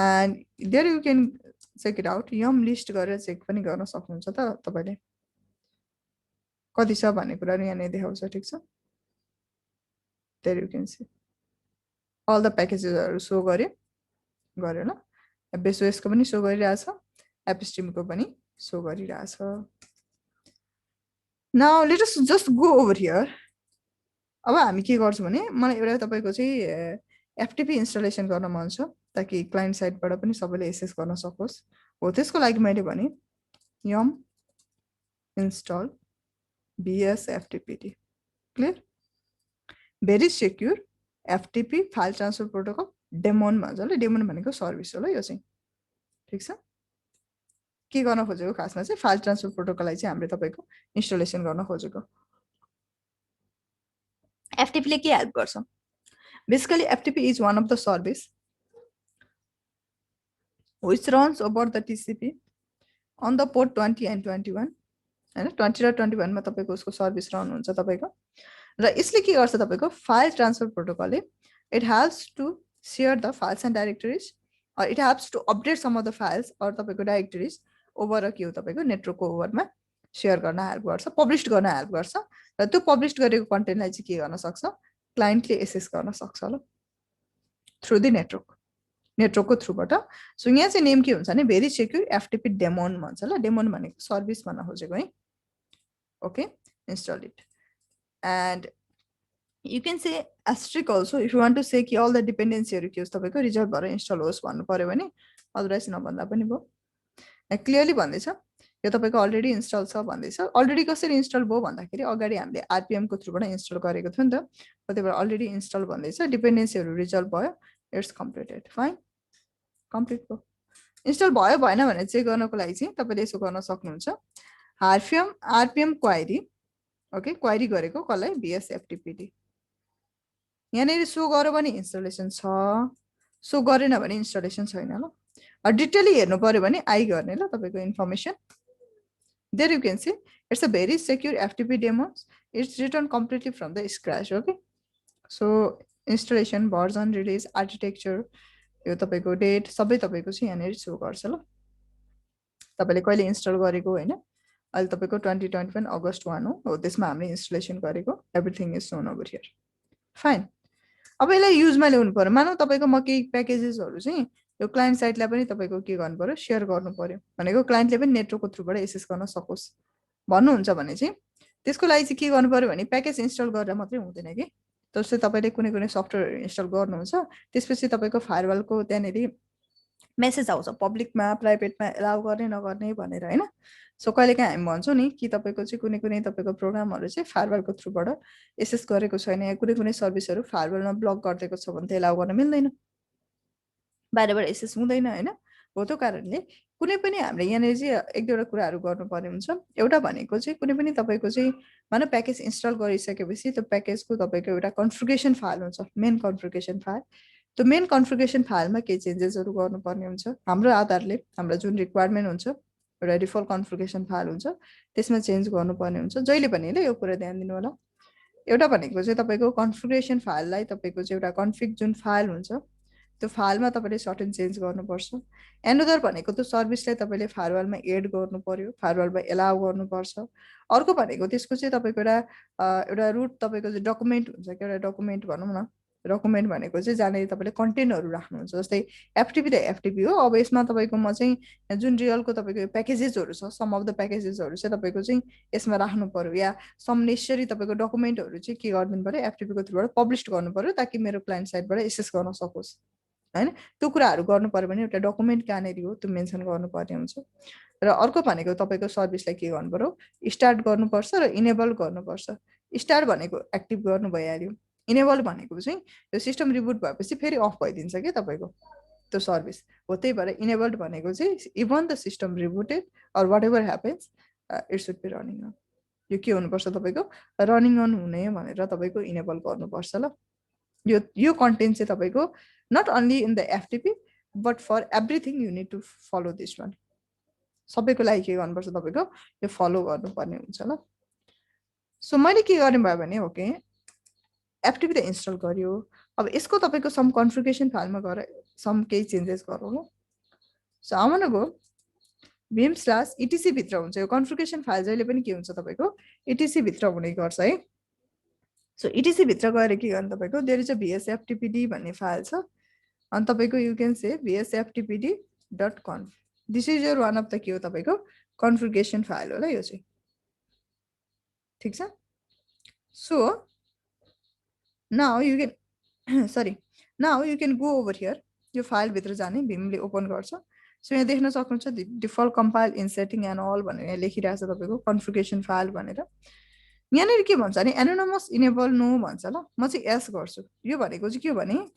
and there you can check it out yum list गरेर चेक पनि गर्न सक्नुहुन्छ त तपाईले कति छ भन्ने कुरा यहाँ नै देखाउँछ ठीक छ there you can see all the प्याकेजेसहरु शो गरे ल बेस ओएस को पनि शो गरिरहेछ एपिस्टेम को पनि शो गरिरहेछ now let us just go over here अब हामी के गर्छौं भने मलाई एउटा तपाईको चाहिँ एफटीपी इन्स्टलेसन गर्न मन छ ताकि क्लाइन्ट साइडबाट पनि सबैले एक्सेस गर्न सकोस् हो त्यसको लागि मैले भने yum install bsftpd clear very secure FTP file transfer protocol demon भन्छ ल डेमोन भनेको सर्भिस हो ल यो चाहिँ ठीक छ के गर्न खोजेको खासमा चाहिँ फाइल ट्रान्सफर प्रोटोकललाई चाहिँ हामीले तपाईको इन्स्टलेसन गर्न खोजेको एफटीपी ले के हेल्प गर्छ basically FTP is one of the service which runs over the TCP on the port 20 and 21 हैन 20 र 21 मा तपाईको उसको सर्भिस रन हुन्छ तपाईको र यसले के गर्छ तपाईको फाइल ट्रान्सफर प्रोटोकलले it helps to share the files and directories or it helps to update some of the files or तपाईको directories over a queue तपाईको नेटवर्कको ओभरमा शेयर गर्न हेल्प गर्छ पब्लिश गर्न हेल्प गर्छ र त्यो पब्लिश गरेको कन्टेन्टलाई चाहिँ के गर्न सक्छ क्लाइन्टले एक्सेस गर्न सक्छ ल थ्रु द नेटवर्कको थ्रुबाट सो यहाँ चाहिँ नेम के हुन्छ भने भेरी सेक्युर एफटीपी डेमोन भन्छ ल डेमोन भनेको सर्भिस भन्न खोजेको है okay install it and you can say asterisk also if you want to say कि all the dependencyहरु के होस् तपाईको रिजल्ट भएर इन्स्टल होस् भन्नु पर्यो भने अदरवाइज नभन्दा पनि भयो क्लियरली भन्दै छ यो तपाईको अलरेडी इन्स्टल छ भन्दै छ अलरेडी कसरी इन्स्टल भयो भन्दाखेरि अगाडि हामीले आरपीएम को थ्रुबाट इन्स्टल गरेको थियो नि त त्यतिबेला अलरेडी इन्स्टल भन्दै छ डिपेन्डेन्सीहरु रिजल्ट भयो इट्स कम्प्लिटेड फाइन कम्प्लिट भयो इन्स्टल भयो भएन भने चेक गर्नको लागि चाहिँ तपाईले यसो गर्न सक्नुहुन्छ आरपीएम क्वेरी ओके क्वेरी गरेको कसलाई bsftpd यहाँनेरि सो गर्यो भने इन्स्टलेसन छ सो गरेन भने इन्स्टलेसन छैन ल डिटेली हेर्नु पर्यो भने आई गर्ने ल तपाईको information there you can see it's a very secure FTP demo it's written completely from the scratch okay so installation version release architecture यो तपाईको डेट सबै तपाईको चाहिँ यहाँनेरि सो गर्छ ल तपाईले कहिले इन्स्टल गरेको हैन अहिले तपाईको 2021 अगस्त 1 हो त्यसमा हामीले इन्स्टलेसन गरेको everything is shown over here fine अब यसलाई युजमा ल्याउनु पर्यो मानौ तपाईको म केही प्याकेजेसहरु चाहिँ यो क्लाइन्ट साइडलाई पनि तपाईको के गर्नु पर्यो शेयर गर्नु पर्यो भनेको क्लाइन्टले पनि नेटवर्कको थ्रुबाट एक्सेस गर्न सकोस् भन्नुहुन्छ भने चाहिँ त्यसको लागि चाहिँ के गर्नु पर्यो भने प्याकेज इन्स्टल गरेर मात्रै हुँदैन के जस्तै तपाईले कुनै सफ्टवेयर इन्स्टल गर्नुहुन्छ त्यसपछि तपाईको फायरवलको त्यहाँनेरि मेसेज आउँछ पब्लिकमा प्राइभेटमा एलाउ गर्ने नगर्ने भनेर हैन सो कहिलेकाहीँ हामी भन्छौं नि कि तपाईको चाहिँ कुनै तपाईको प्रोग्रामहरु चाहिँ फायरवलको थ्रुबाट एक्सेस गरेको छैन या कुनै सर्भिसहरु फायरवलमा ब्लक गरिदिएको छ भने त एलाउ गर्न मिल्दैन बाहिरबाट एक्सेस हुँदैन हैन हो त्यो कारणले कुनै पनि हामीले यहाँ चाहिँ एक दुईवटा कुराहरु गर्नुपर्ने हुन्छ एउटा भनेको चाहिँ कुनै पनि तपाईको चाहिँ मानव प्याकेज इन्स्टल गरिसकेपछि त्यो प्याकेजको तपाईको एउटा कन्फिगरेसन फाइल हुन्छ मेन कन्फिगरेसन फाइल त्यो मेन कन्फिगरेसन फाइलमा के चेन्जेसहरु गर्नुपर्ने हुन्छ हाम्रो आधारले हाम्रो जुन रिक्वायरमेन्ट हुन्छ एउटा डिफल्ट कन्फिगरेसन फाइल हुन्छ त्यसमा चेन्ज गर्नुपर्ने हुन्छ जहिले पनि ल यो कुरा ध्यान दिनु होला एउटा भनेको चाहिँ तपाईको कन्फिगरेसन फाइललाई तपाईको चाहिँ एउटा कन्फिग जुन फाइल हुन्छ त्यो फाइलमा तपाईँले सर्टेन चेन्ज गर्नुपर्छ। एनदर भनेको त्यो सर्भिसलाई तपाईँले फायरवालमा एड गर्नु पर्यो, फायरवालमा एलाउ गर्नुपर्छ। अर्को भनेको त्यसको चाहिँ तपाईँको एउटा रुट तपाईँको चाहिँ डकुमेन्ट हुन्छ कि एउटा डकुमेन्ट भनौँ न, डकुमेन्ट भनेको चाहिँ जहाँनिर तपाईँले कन्टेन्टहरू राख्नुहुन्छ। जस्तै एफटिपी त एफटिपी हो, अब यसमा तपाईँको म चाहिँ जुन रियलको तपाईँको प्याकेजेसहरू छ, सम अफ द प्याकेजेसहरू चाहिँ तपाईँको चाहिँ यसमा राख्नु पर्यो, या सम नेसेसरी तपाईँको डकुमेन्टहरू चाहिँ के गरिदिनु पर्यो, एफटिपीको थ्रुबाट पब्लिस गर्नु पर्यो, ताकि मेरो क्लाइन्ट साइडबाट एसेस गर्न सकोस् होइन। त्यो कुराहरू गर्नु पर्यो भने एउटा डकुमेन्ट कहाँनिर हो त्यो मेन्सन गर्नुपर्ने हुन्छ। र अर्को भनेको तपाईँको सर्भिसलाई के गर्नु पर्यो, स्टार्ट गर्नुपर्छ र इनेबल गर्नुपर्छ। स्टार्ट भनेको एक्टिभ गर्नु भइहाल्यो, इनेबल भनेको चाहिँ त्यो सिस्टम रिबुट भएपछि फेरि अफ भइदिन्छ कि तपाईँको त्यो सर्भिस हो। त्यही भएर इनेबल्ड भनेको चाहिँ even the system rebooted or whatever happens it should be running on. यो के हुनुपर्छ तपाईँको रनिङ अन हुने भनेर तपाईँको इनेबल गर्नुपर्छ ल। यो कन्टेन्ट चाहिँ तपाईँको not only in the FTP but for everything you need to follow this one. सबैको लागि के गर्नुपर्छ तपाईँको यो फलो गर्नुपर्ने हुन्छ ल। सो मैले के गर्ने भयो भने ओके एफटिपी त इन्स्टल गर्यो, अब यसको तपाईँको सम कन्फिगरेसन फाइलमा गएर सम केही चेन्जेस गरौँ ल। सो आउन गो vim/etc भित्र हुन्छ यो कन्फिगरेसन फाइल, जहिले पनि के हुन्छ तपाईँको etc भित्र हुने गर्छ है। सो etc भित्र गएर के गर्नु तपाईँको देयर इज अ vsftpd भन्ने फाइल छ, अनि तपाईँको you can say vsftpd.conf। This is your one of the के हो तपाईँको कन्फिगरेसन फाइल होला यो चाहिँ, ठिक छ। So now you can now you can go over here, यो फाइलभित्र जाने भीमले ओपन गर्छ। सो यहाँ देख्न सक्नुहुन्छ default compile in setting and all भनेर यहाँ लेखिरहेको छ तपाईँको कन्फिगरेसन फाइल भनेर। यहाँनिर के भन्छ भने एनोनमस इनेबल नो भन्छ ल, म चाहिँ एस गर्छु। यो भनेको चाहिँ के हो भने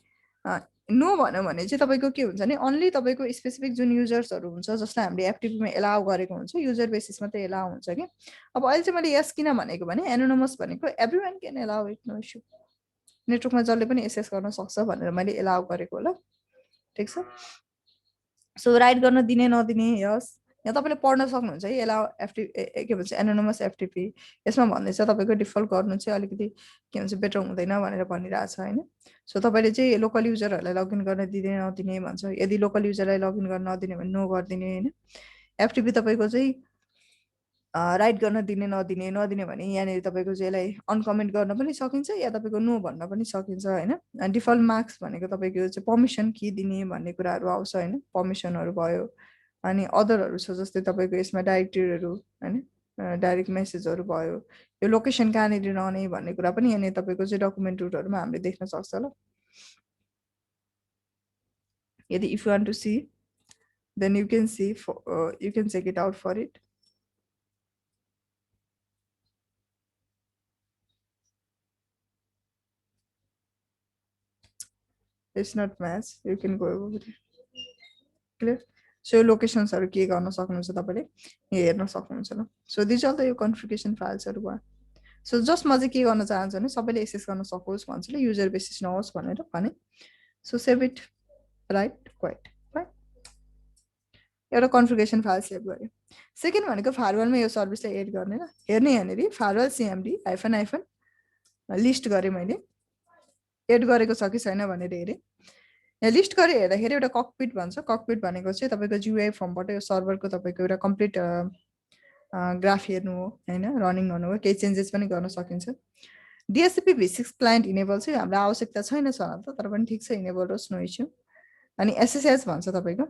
नो भन्यो भने चाहिँ तपाईँको के हुन्छ भने अन्ली तपाईँको स्पेसिफिक जुन युजर्सहरू हुन्छ जसलाई हामीले एफटिपीमा एलाउ गरेको हुन्छ युजर बेसिसमा त एलाउ हुन्छ कि। अब अहिले चाहिँ मैले एस किन भनेको भने एनोनमस भनेको everyone can allow it, no issue, नेटवर्कमा जसले पनि एक्सेस गर्न सक्छ भनेर मैले एलाउ गरेको होला, ठिक छ। सो राइट गर्न दिने नदिने यस, यहाँ तपाईँले पढ्न सक्नुहुन्छ है एलाउ के भन्छ एनोनमस एफटिपी। यसमा भन्दैछ तपाईँको डिफल्ट गर्नु चाहिँ अलिकति के भन्छ बेटर हुँदैन भनेर भनिरहेको छ होइन। सो तपाईँले चाहिँ लोकल युजरहरूलाई लगइन गर्न दिने नदिने भन्छ, यदि लोकल युजरलाई लगइन गर्न नदिने भने नो गरिदिने होइन। एफटिपी तपाईँको चाहिँ राइट गर्न दिने नदिने भने यहाँनिर तपाईँको चाहिँ यसलाई अनकमेन्ट गर्न पनि सकिन्छ या तपाईँको नो भन्न पनि सकिन्छ होइन। डिफल्ट मार्क्स भनेको तपाईँको चाहिँ पर्मिसन के दिने भन्ने कुराहरू आउँछ होइन, पर्मिसनहरू भयो। अनि अदरहरू छ जस्तै तपाईँको यसमा डाइरेक्टरीहरू होइन, डाइरेक्ट मेसेजहरू भयो, यो लोकेसन कहाँनिर रहने भन्ने कुरा पनि यहाँनिर तपाईँको चाहिँ डकुमेन्ट रुटहरूमा हामीले देख्न सक्छ ल। यदि if you want to see then you can see you can check it out for it. It's not match, you can go over it. Clear? So यो लोकेसन्सहरू के गर्न सक्नुहुन्छ तपाईँले यहाँ हेर्न सक्नुहुन्छ ल। सो दिस अल द यो कन्फिगरेसन फाइल्सहरू भयो। सो जस्ट म चाहिँ के गर्न चाहन्छु भने सबैले एक्सेस गर्न सकोस् भन्छु ल, युजर बेसिस नहोस् भनेर भने। So save it right quite right, एउटा कन्फिगरेसन फाइल सेभ गऱ्यो। सेकेन्ड भनेको फायरवालमा यो सर्भिसलाई एड गर्ने ल। हेर्ने यहाँनिर फायरवाल सिएमडी -- लिस्ट गरेँ मैले, एड गरेको छ कि छैन भनेर हेरेँ। यहाँ लिस्ट गरेर हेर्दाखेरि एउटा ककपिट भन्छ, ककपिट भनेको चाहिँ तपाईँको जियुआई फर्मबाट यो सर्भरको तपाईँको एउटा कम्प्लिट ग्राफ हेर्नु हो होइन, रनिङ गर्नु हो, केही चेन्जेस पनि गर्न सकिन्छ। डिएससिपी v6 क्लाइन्ट इनेबल चाहिँ हाम्रो आवश्यकता छैन छन त, तर पनि ठिक छ इनेबल होस्, नो इस्यु। अनि एसएसएच भन्छ तपाईँको,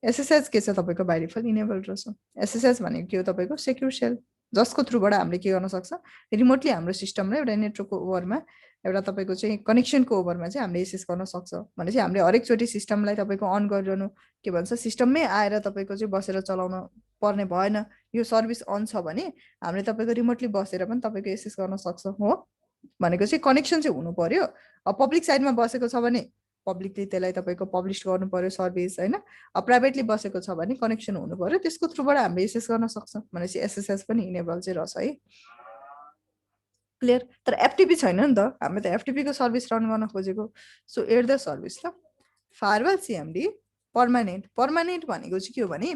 एसएसएच के छ तपाईँको बाइ डिफल्ट इनेबल रहेछ। एसएसएच भनेको के हो तपाईँको सेक्युर सेल, जसको थ्रुबाट हामीले के गर्न सक्छ रिमोटली हाम्रो सिस्टमलाई एउटा नेटवर्कको ओभरमा एउटा तपाईँको चाहिँ कनेक्सनको ओभरमा चाहिँ हामीले एसेस गर्न सक्छ भने चाहिँ हामीले हरेकचोटि सिस्टमलाई तपाईँको अन गरिरहनु के भन्छ सिस्टममै आएर तपाईँको चाहिँ बसेर चलाउन पर्ने भएन। यो सर्भिस अन छ भने हामीले तपाईँको रिमोटली बसेर पनि तपाईँको एसेस गर्न सक्छ हो भनेको चाहिँ कनेक्सन चाहिँ हुनु पर्यो। अब पब्लिक साइडमा बसेको छ भने पब्लिकली त्यसलाई तपाईँको पब्लिस गर्नु पर्यो सर्भिस होइन। अब प्राइभेटली बसेको छ भने कनेक्सन हुनु पर्यो, त्यसको थ्रुबाट हामीले एसेस गर्न सक्छ भनेपछि एसएसएस पनि इनेबल चाहिँ रहेछ है। क्लियर? तर एफटिपी छैन नि त, हामीले त एफटिपी को सर्भिस रन गर्न खोजेको। सो एड द सर्भिस ल फायरवाल सिएमडी पर्मानेन्ट। पर्मानेन्ट भनेको चाहिँ के हो भने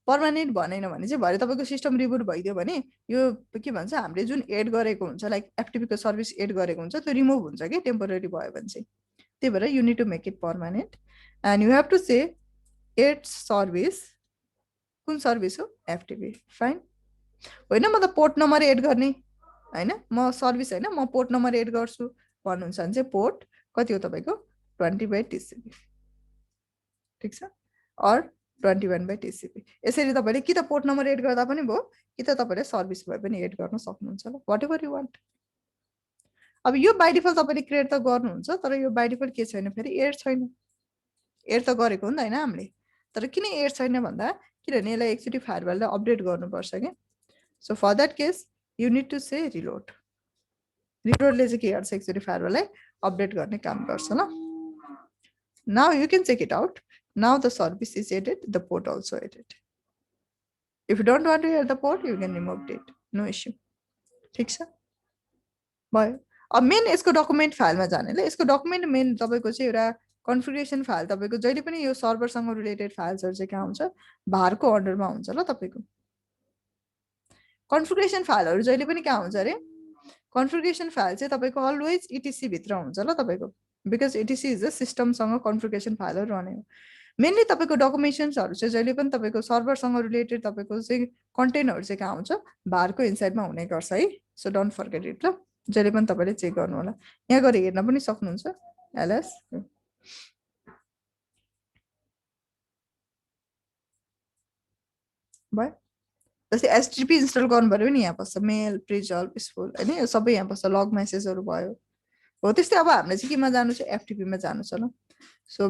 पर्मानेन्ट भनेन भने चाहिँ भरे तपाईँको सिस्टम रिबुट भइदियो भने यो के भन्छ हामीले जुन एड गरेको हुन्छ लाइक एफटिपी को सर्भिस एड गरेको हुन्छ त्यो रिमुभ हुन्छ कि टेम्पोरेरी भयो भने चाहिँ त्यही भएर you need to make it permanent and you have to say it's service कुन सर्भिस हो एफटिपी फाइन होइन म त पोर्ट नम्बर एड गर्ने होइन म सर्भिस होइन म पोर्ट नम्बर एड गर्छु भन्नुहुन्छ भने चाहिँ पोर्ट कति हो तपाईँको 20/TCP ठिक छ अर 21/TCP यसरी तपाईँले कि त पोर्ट नम्बर एड गर्दा पनि भयो कि त तपाईँले सर्भिस भए पनि एड गर्न सक्नुहुन्छ ल वाट एभर यु वान्ट अब यो बाई डिफल्ट तपाईँले क्रिएट त गर्नुहुन्छ तर यो बाई डिफल्ट के छैन फेरि एड छैन एड त गरेको हो नि त होइन हामीले तर किन एड छैन भन्दा किनभने यसलाई एकचोटि फायरवाललाई अपडेट गर्नुपर्छ क्या so for that case you need to say reload रिलोडले चाहिँ के गर्छ एकचोटि फायरवाललाई अपडेट गर्ने काम गर्छ ल now you can check it out now the service is added the port also added if you don't want to here the port you can remove it no issue ठिक छ भयो अब मेन यसको डकुमेन्ट फाइलमा जाने यसको डकुमेन्ट मेन तपाईँको चाहिँ एउटा कन्फिगरेसन फाइल तपाईँको जहिले पनि यो सर्भरसँग रिलेटेड फाइल्सहरू चाहिँ कहाँ हुन्छ भारको अन्डरमा हुन्छ ल तपाईँको कन्फिगरेसन फाइलहरू जहिले पनि कहाँ हुन्छ अरे कन्फिगरेसन फाइल चाहिँ तपाईँको अलवेज इटिसी भित्र हुन्छ ल तपाईँको बिकज इटिसी इज द सिस्टमसँग कन्फिगरेसन फाइलहरू रहने हो मेनली तपाईँको डकुमेन्सन्सहरू चाहिँ जहिले पनि तपाईँको सर्भरसँग रिलेटेड तपाईँको चाहिँ कन्टेन्टहरू चाहिँ कहाँ हुन्छ भारको इनसाइडमा हुने गर्छ है सो डोन्ट फर्गेट इट ल जहिले पनि तपाईँले चेक गर्नु होला यहाँ गएर हेर्न पनि सक्नुहुन्छ एलएस भयो जस्तै एचटिपी इन्स्टल गर्नु पऱ्यो नि यहाँ बस्छ मेल प्रिजल पिसफुल होइन यो सबै यहाँ बस्छ लग मेसेजहरू भयो हो त्यस्तै अब हामीले चाहिँ केमा जानु छ एफटिपीमा जानु छ ल सो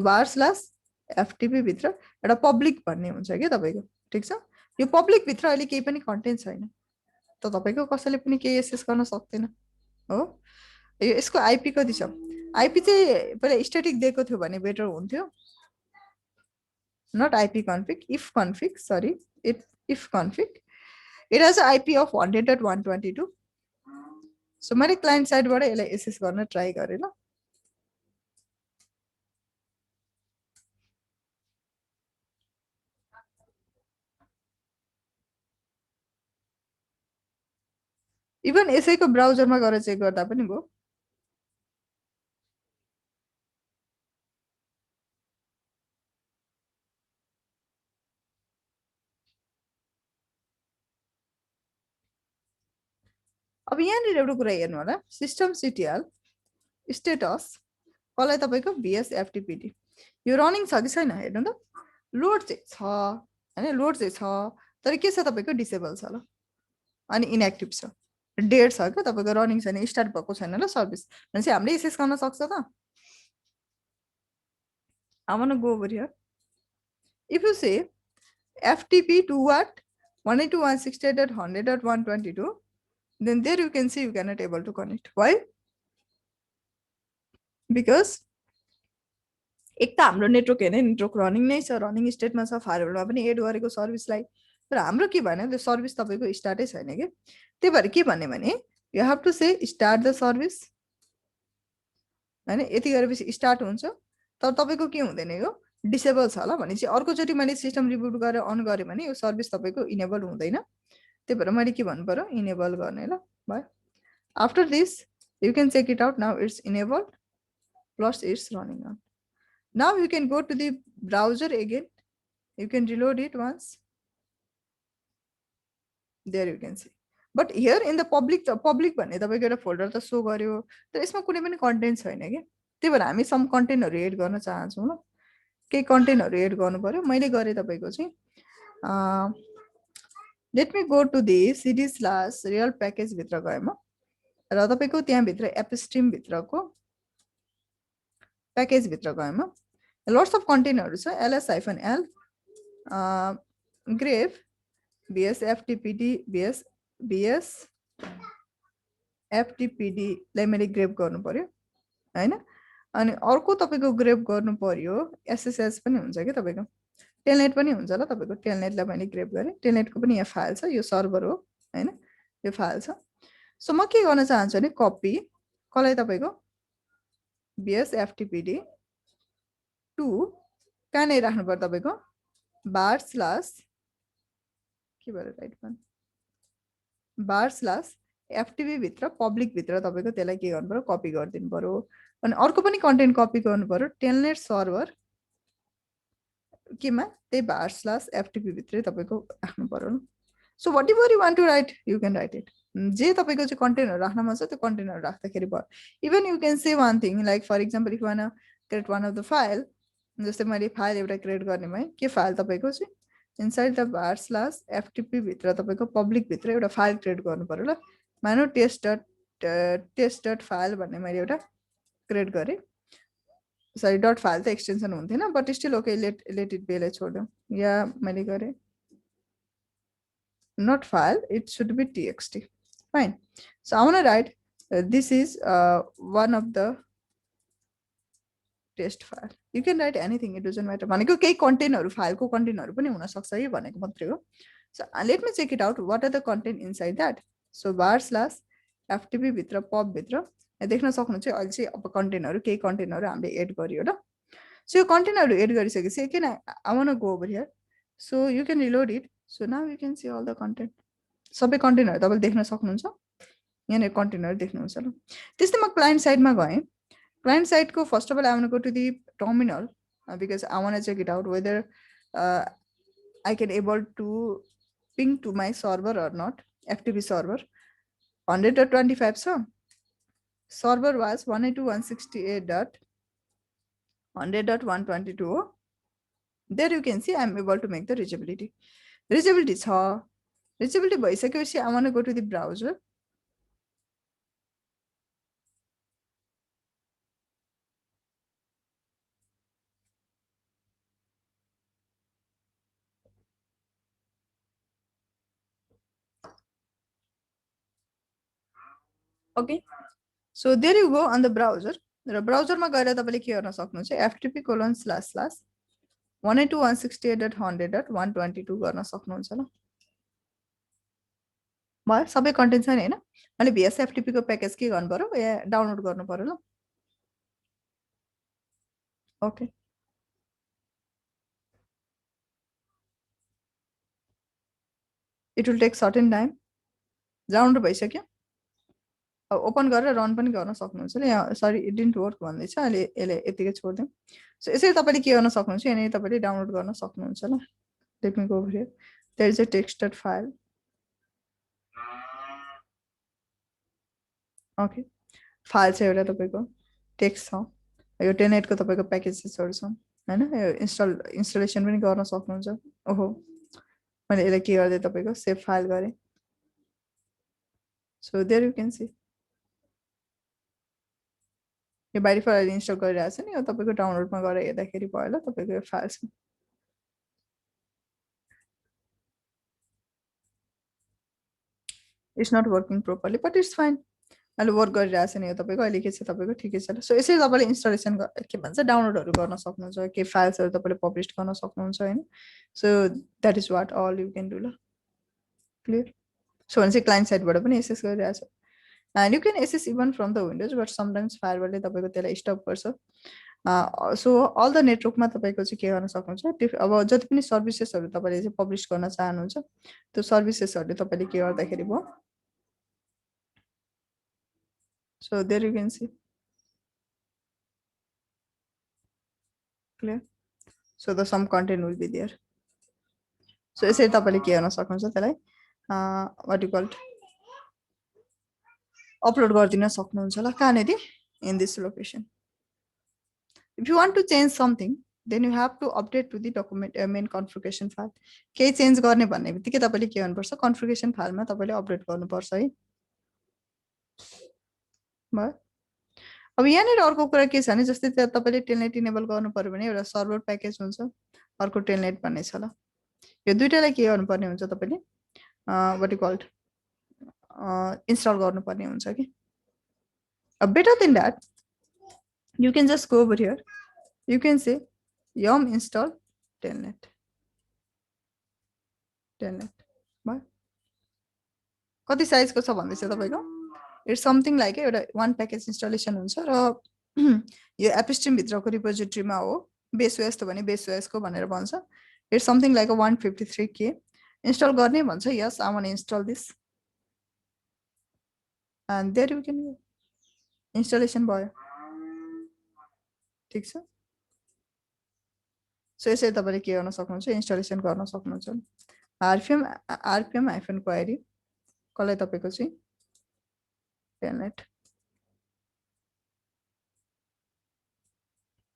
/एफटिपी भित्र एउटा पब्लिक भन्ने हुन्छ क्या तपाईँको ठिक छ यो पब्लिक भित्र अहिले केही पनि कन्टेन्ट छैन त तपाईँको कसैले पनि केही एक्सेस गर्न सक्दैन हो यो यसको आइपी कति छ आइपी चाहिँ पहिला स्ट्याटिक दिएको थियो भने बेटर हुन्थ्यो not IP config if config sorry if config it has an IP of 100.122 so मैले क्लाइन्ट साइडबाट यसलाई एक्सेस गर्न ट्राई गरे ल इभन यसैको ब्राउजरमा गएर चेक गर्दा पनि भयो अब यहाँनिर एउटा कुरा हेर्नु होला सिस्टम सिटिएल स्टेटस कसलाई तपाईँको VSFTPD यो रनिङ छ कि छैन हेर्नु त लोड चाहिँ छ हैन लोड चाहिँ छ तर के छ तपाईँको डिसेबल छ ल अनि इनएक्टिभ छ डेड छ क्या तपाईँको रनिङ छैन स्टार्ट भएको छैन ल सर्भिस भनेपछि हामीले एक्सेस गर्न सक्छ त I want to go over here. If you say FTP to what 192.168.100.122 then there you can see you cannot able to connect. Why? Because एक त हाम्रो नेटवर्क हेर्ने नेटवर्क रनिङ नै छ रनिङ स्टेटमा छ फायरवलमा पनि एड गरेको सर्भिसलाई तर हाम्रो के भने त्यो सर्भिस तपाईँको स्टार्टै छैन के त्यही भएर के भन्ने भने you have to say start the service हैन यति गरेपछि स्टार्ट हुन्छ तर तपाईँको के हुँदैन यो डिसेबल छ ल भनेपछि अर्कोचोटि मैले सिस्टम रिबुट गरेर अन गरेँ भने यो सर्भिस तपाईँको इनेबल हुँदैन त्यही भएर मैले के भन्नु पर्यो इनेबल गर्ने ल भयो after this you can check it out now it's enabled plus it's running on now you can go to the browser again you can reload it once there you can see but here in the public भन्ने तपाईको एउटा फोल्डर त शो गर्यो तर यसमा कुनै पनि कन्टेन्ट छैन के त्यही भएर हामी सम कन्टेन्टहरु एड गर्न चाहन्छौं ल केही कन्टेन्टहरु एड गर्नु पर्यो मैले गरे तपाईको चाहिँ let me go to the cd/real package भित्र गए म र तपाईको त्यहाँ भित्र एपस्ट्रीम भित्रको प्याकेज भित्र गए म lots of containers छ ls-l grave bsftpd bsftpd लाई मैले ग्रेभ गर्नु पर्यो हैन अनि अर्को तपाईको ग्रेभ गर्नु पर्यो ssh पनि हुन्छ के तपाईको टेलनेट पनि हुन्छ ल तपाईको टेलनेटलाई मैले ग्रेभ गरे टेलनेटको पनि यहाँ फाइल छ यो सर्भर हो हैन यो फाइल छ सो म के गर्न चाहन्छु भने कपी कसलाई तपाईको bsftpd टु कहाँ नै राख्नु पर्यो तपाईको /के भएर राइट वन /ftp भित्र पब्लिक भित्र तपाईको त्यसलाई के गर्नु पर्यो कपी गरिदिनु पर्यो अनि अर्को पनि कन्टेन्ट कपी गर्नु पर्यो टेलनेट सर्भर केमा त्यही /ftp भित्रै तपाईको राख्नु पर्यो ल so whatever you want to write you can write it जे तपाईको चाहिँ कन्टेन्टहरु राख्न मन छ त्यो कन्टेन्टहरु राख्दाखेरि भयो even you can say one thing like for example if you want create one of the file जस्तै मैले फाइल एउटा क्रिएट गर्ने भए के फाइल तपाईको चाहिँ इनसाइड द /ftp भित्र तपाईको पब्लिक भित्र एउटा फाइल क्रिएट गर्नु पर्यो ल मानौ test.file भन्ने मैले एउटा क्रिएट गरे सरी डट फाइल त एक्सटेन्सन हुन्थेन but still okay let it बेलाई छोड्यौं या मैले गरे not file it should be txt fine so I want to write this is one of the test file you can write anything it doesn't matter भनेको केही कन्टेन्टहरु फाइलको कन्टेन्टहरु पनि हुन सक्छ है भनेको मात्रै हो so let me check it out what are the content inside that so /ftp भित्र पब भित्र देख्न सक्नुहुन्छ अहिले चाहिँ अब कन्टेन्टहरु केही कन्टेन्टहरु हामीले एड गरियो ल सो यो कन्टेन्टहरु एड गरिसकेपछि again I want to go over here so you can reload it so now you can see all the content सबै कन्टेन्टहरु तपाईले देख्न सक्नुहुन्छ यहाँ कन्टेन्टहरु देख्नुहुन्छ ल त्यस्तै म क्लाइन्ट साइडमा गए क्लाइन्ट साइडको first of all I want to go to the terminal because I want to check it out whether I can able to ping to my server or not FTP server 100.25 so server was 192.168.100.122 there you can see I am able to make the reachability छ reachability भइसकेपछि I want to go to the browser okay so there you go on the browser र ब्राउजर मा गएर तपाईले के गर्न सक्नुहुन्छ ftp://192.168.100.122 गर्न सक्नुहुन्छ ल भयो सबै कन्टेन्ट छ नि हैन मैले VSFTP को प्याकेज के गर्नु पर्यो या डाउनलोड गर्नु पर्यो ल okay it will take certain time download भइसक्यो ओपन गरेर रन पनि गर्न सक्नुहुन्छ ल यहाँ सरी इट डिडन्ट वर्क भन्दै छ अहिले यसले यतिकै छोड्दियौ सो यसरी तपाईले के गर्न सक्नुहुन्छ यहाँ तपाईले डाउनलोड गर्न सक्नुहुन्छ ल let me go over here there is a texted file okay file चाहिँ एउटा तपाईको टेक्स्ट छ यो टेलनेट को तपाईको प्याकेजेसहरु छ हैन यो इन्स्टलेसन पनि गर्न सक्नुहुन्छ ओहो मैले यसलाई के गर्दै तपाईको सेभ फाइल गरे so there you can see यो बाइ डिफल्ट इन्स्टल गरिरहेछ नि यो तपाईको डाउनलोडमा गएर हेर्दाखेरि भयो ल तपाईको यो फाइल छ it's not working properly but it's fine अहिले वर्क गरिरहेछ नि यो तपाईको अहिले के छ तपाईको ठिकै छ सो यसरी तपाईले इन्स्टलेसन के भन्छ डाउनलोडहरु गर्न सक्नुहुन्छ के फाइल्सहरु तपाईले पब्लिश गर्न सक्नुहुन्छ हैन so that is what all you can do ल क्लियर सो भने चाहिँ क्लाइन्ट साइडबाट पनि एक्सेस गरिरहेछ and you can access even from the windows but sometimes firewall ले तपाईको त्यसलाई स्टप गर्छ so all the network मा तपाईको चाहिँ के गर्न सक्नुहुन्छ अब जति पनि सर्भिसेसहरु तपाईले चाहिँ पब्लिश गर्न चाहनुहुन्छ त्यो सर्भिसेसहरु तपाईले के गर्दाखेरि भयो so there you can see clear so the some content will be there so यसरी तपाईले के गर्न सक्नुहुन्छ त्यसलाई what you call upload गरिदिन सक्नुहुन्छ ल कहाँनेरि in this location if you want to change something then you have to update to the document main configuration file के चेन्ज गर्ने भन्ने बित्तिकै तपाईले के गर्नुपर्छ कन्फिगरेसन फाइलमा तपाईले अपडेट गर्नुपर्छ है भयो अब यहाँनेर अर्को कुरा के छ भने जस्तै तपाईले टेलनेट इनेबल गर्नु पर्यो भने एउटा सर्भर प्याकेज हुन्छ अर्को टेलनेट भन्ने छ ल यो दुईटालाई के गर्नु पर्ने हुन्छ तपाईले what you called install गर्नु पर्ने हुन्छ कि better than that you can just go over here you can say yum install telnet भयो कति साइजको छ भन्दै छ तपाईको इट्स समथिङ लाइक एउटा one प्याकेज इन्स्टलेसन हुन्छ र यो एपस्ट्रीम भित्रको रिपोजिटरीमा हो बेस ओएस त भने बेस ओएस को भनेर भन्छ it's something like 153k install गर्ने भन्छ yes I want install this and there you can installation भयो ठिक छ। सो यसरी तपाईले के गर्न सक्नुहुन्छ, इन्स्टलेसन गर्न सक्नुहुन्छ। rpm query कसलाई तपाईको चाहिँ टेलनेट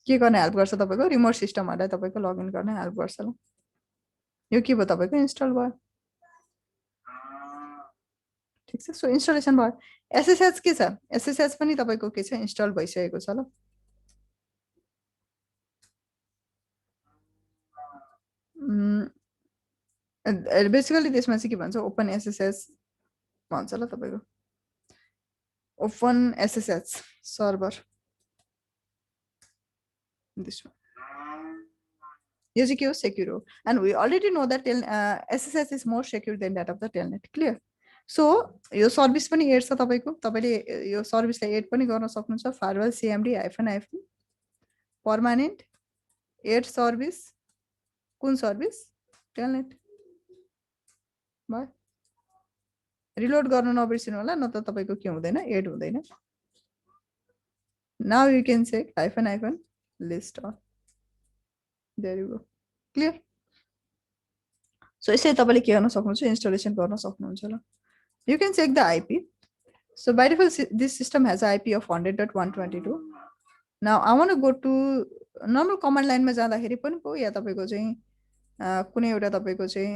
के गर्ने हेल्प गर्छ, तपाईको रिमोट सिस्टमहरुलाई तपाईको लगइन गर्न हेल्प गर्छ ल। यो के भयो तपाईको इन्स्टल भयो, ठीक छ। सो इन्स्टलेसन भयो। एसएसएच के छ, एसएसएच पनि तपाईको के छ इन्स्टल भइसकेको छ ल। बेसिकली त्यसमा चाहिँ के भन्छ, ओपन एसएसएच भन्छ ल तपाईको, open SSH server this one. यो चाहिँ के हो, सेक्युर हो। And we already know that SSH is more secure than that of the telnet, clear. So यो सर्भिस पनि एड छ तपाईको, तपाईले यो सर्भिसलाई एड पनि गर्न सक्नुहुन्छ। Firewall CMD -- permanent add service, कुन सर्भिस, टेलनेट भयो। रिलोड गर्न नबिर्सिनु होला, नत्र तपाईको के हुँदैन, एड हुँदैन। Now you can check -- list all, there you go, clear. So यसरी तपाईले के गर्न सक्नुहुन्छ, इन्स्टलेसन गर्न सक्नुहुन्छ ल। You can check the IP. So by default this system has IP of 100.122। Now I want to go to normal command लाइनमा जाँदाखेरि पनि पो, या तपाईको चाहिँ कुनै एउटा तपाईको चाहिँ